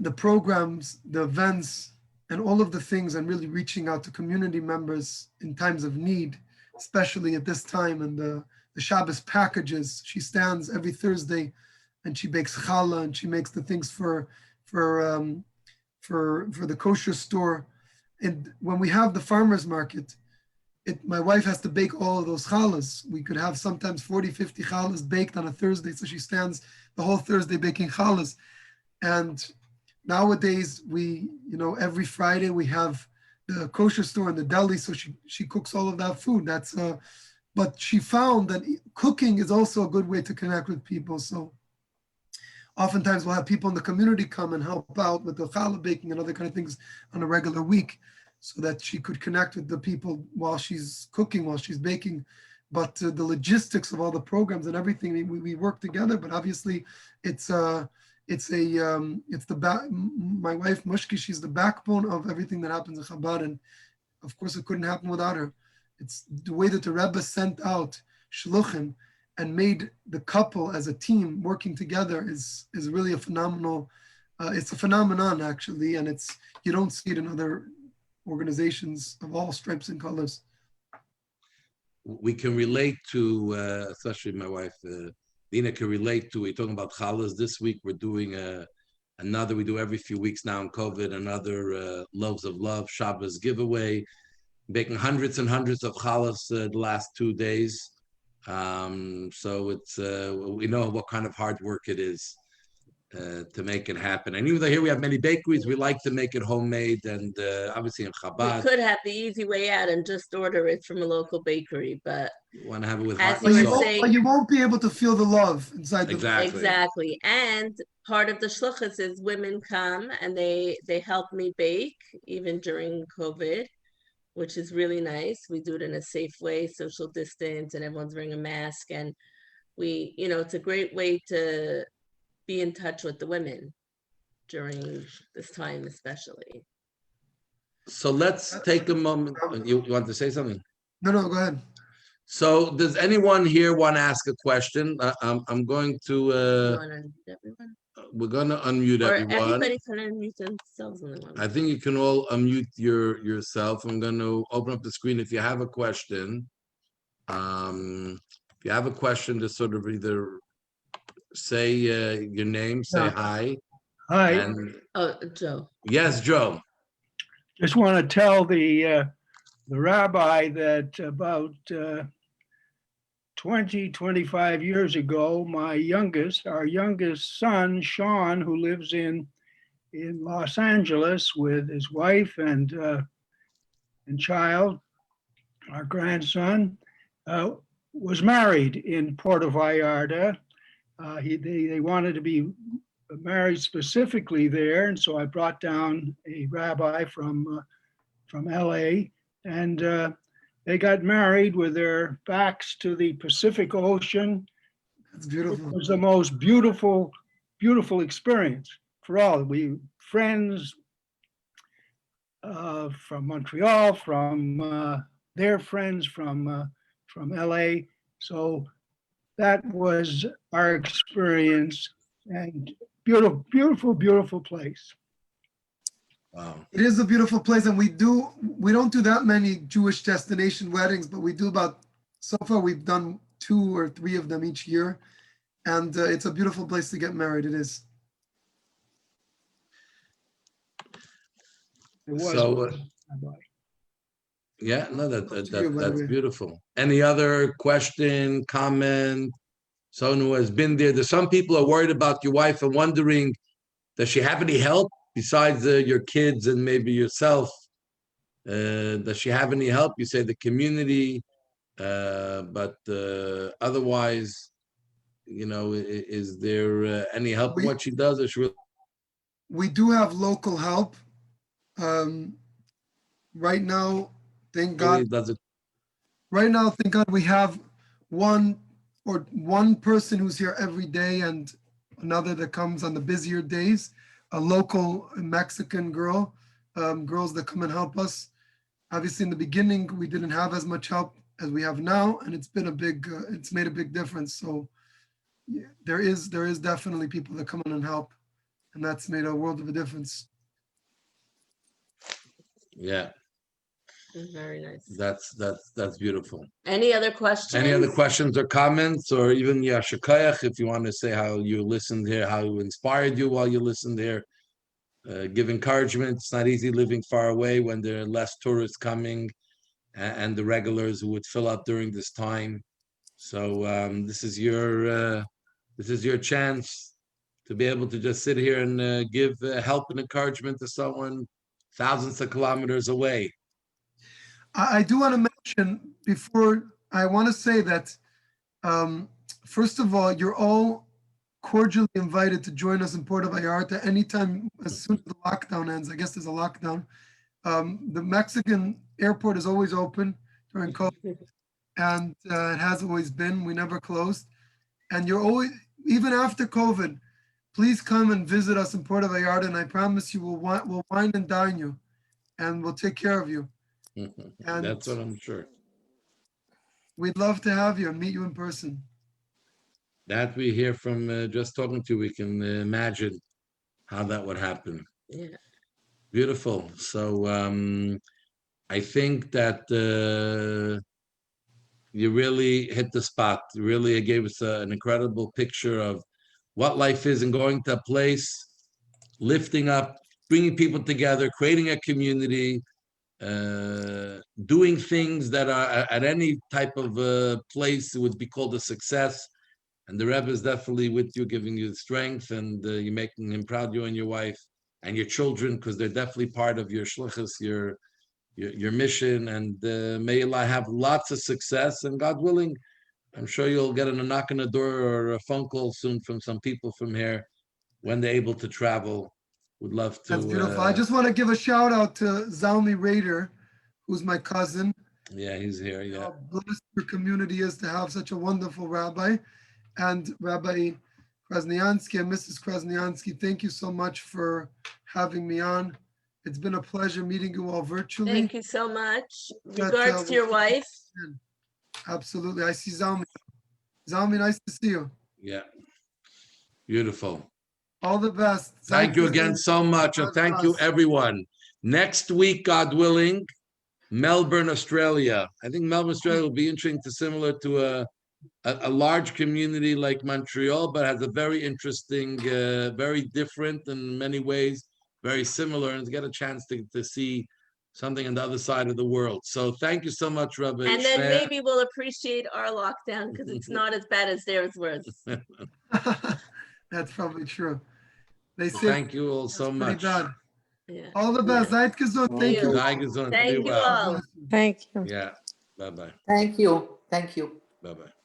the programs, the events, and all of the things, and really reaching out to community members in times of need, especially at this time, and the Shabbos packages. She stands every Thursday and she bakes challah, and she makes the things for the kosher store. And when we have the farmers market, my wife has to bake all of those challahs. We could have sometimes 40, 50 challahs baked on a Thursday. So she stands the whole Thursday baking challahs. And nowadays, every Friday we have the kosher store and the deli, so she cooks all of that food. But she found that cooking is also a good way to connect with people. So oftentimes we'll have people in the community come and help out with the challah baking and other kind of things on a regular week, so that she could connect with the people while she's cooking, while she's baking. But the logistics of all the programs and everything, we work together. But obviously, my wife Mushki, she's the backbone of everything that happens in Chabad, and of course it couldn't happen without her. It's the way that the Rebbe sent out shluchim and made the couple as a team working together is really a phenomenal. It's a phenomenon actually, and you don't see it in other organizations of all stripes and colors. We can relate to, especially my wife, Dina can relate to, we're talking about challahs. This week we're doing we do every few weeks now in COVID, another Loaves of Love Shabbos giveaway, baking hundreds and hundreds of challahs the last 2 days. So it's, we know what kind of hard work it is to make it happen. And even though here we have many bakeries, we like to make it homemade, and obviously in We Chabad, could have the easy way out and just order it from a local bakery, but you want to have it with as hot you were and salt. saying- But you won't be able to feel the love inside the. Exactly. And part of the shluchas is women come and they help me bake even during COVID, which is really nice. We do it in a safe way, social distance, and everyone's wearing a mask. And it's a great way to be in touch with the women during this time, especially. So let's take a moment. You want to say something? No, go ahead. So does anyone here want to ask a question? I'm going to, You wanna unmute everyone? we're going to unmute Or everyone. everybody can unmute themselves in the one. I think you can all unmute yourself. I'm going to open up the screen. If you have a question, just sort of either say your name, say Yeah. hi. Hi, And Oh, Joe. yes, Joe. just want to tell the rabbi that about 25 years ago, our youngest son, Sean, who lives in Los Angeles with his wife and child, our grandson, was married in Puerta Vallarta. They wanted to be married specifically there, and so I brought down a rabbi from LA, and they got married with their backs to the Pacific Ocean. That's It beautiful. was the most beautiful experience for all. We friends from Montreal, from their friends from LA. So that was our experience, and beautiful place. Wow. It is a beautiful place, and we don't do that many Jewish destination weddings, but we do so far we've done 2 or 3 of them each year, and it's a beautiful place to get married. It is. It was So, rabbi. yeah, no, Up to you, by the that's way. beautiful. Any other question, comment? Someone who has been there. There's some people are worried about your wife and wondering, does she have any help besides your kids and maybe yourself? Does she have any help? You say the community, but otherwise, is there any help in what she does? Or she really We do have local help. Right now, thank God. does it? Right now, thank God, we have one person who's here every day, and another that comes on the busier days. A local Mexican girls that come and help us. Obviously, in the beginning, we didn't have as much help as we have now, and it's made a big difference. So yeah, there is definitely people that come in and help, and that's made a world of a difference. Yeah, Very nice. that's beautiful. Any other questions? Any other questions or comments, or even Yashikayach, if you want to say how you listened here, how it inspired you while you listened here, give encouragement. It's not easy living far away when there are less tourists coming, and the regulars who would fill up during this time. So this is your chance to be able to just sit here and give help and encouragement to someone thousands of kilometers away. I do want to mention before, I want to say that, first of all, you're all cordially invited to join us in Puerta Vallarta anytime as soon as the lockdown ends. I guess there's a lockdown. The Mexican airport is always open during COVID, and it has always been. We never closed. And you're always, even after COVID, please come and visit us in Puerta Vallarta, and I promise you we'll wine and dine you, and we'll take care of you. And That's what I'm sure. we'd love to have you and meet you in person. That we hear from just talking to you, we can imagine how that would happen. Yeah. Beautiful. So I think that you really hit the spot. You really gave us an incredible picture of what life is and going to a place, lifting up, bringing people together, creating a community, doing things that are at any type of place would be called a success. And the Rebbe is definitely with you, giving you the strength, and you're making him proud, you and your wife and your children, because they're definitely part of your shlichus, your mission. And may Allah have lots of success, and God willing, I'm sure you'll get a knock on the door or a phone call soon from some people from here when they're able to travel. Would love to. That's beautiful. I just want to give a shout out to Zalmi Raider, who's my cousin. Yeah, he's here. Yeah. How blessed your community is to have such a wonderful rabbi. And Rabbi Krasniansky and Mrs. Krasniansky, thank you so much for having me on. It's been a pleasure meeting you all virtually. Thank you so much. That, Regards to your we'll- wife. Absolutely. I see Zalmi. Zalmi, nice to see you. Yeah. Beautiful. All the best. Thank you again so much, and God thank you, bless. everyone. Next week, God willing, Melbourne, Australia. I think Melbourne, Australia will be interesting to similar to a large community like Montreal, but has a very interesting, very different in many ways, very similar, and to get a chance to see something on the other side of the world. So thank you so much, Rabbi. And then Shner. maybe we'll appreciate our lockdown because it's not as bad as theirs was. That's probably true. They say Thank you all it's so pretty much. bad. Yeah. All the best. Zeit gesund. Thank you. Sei gesund. Thank Be you well. all. Thank you. Yeah. Bye-bye. Thank you. Thank you. Bye-bye.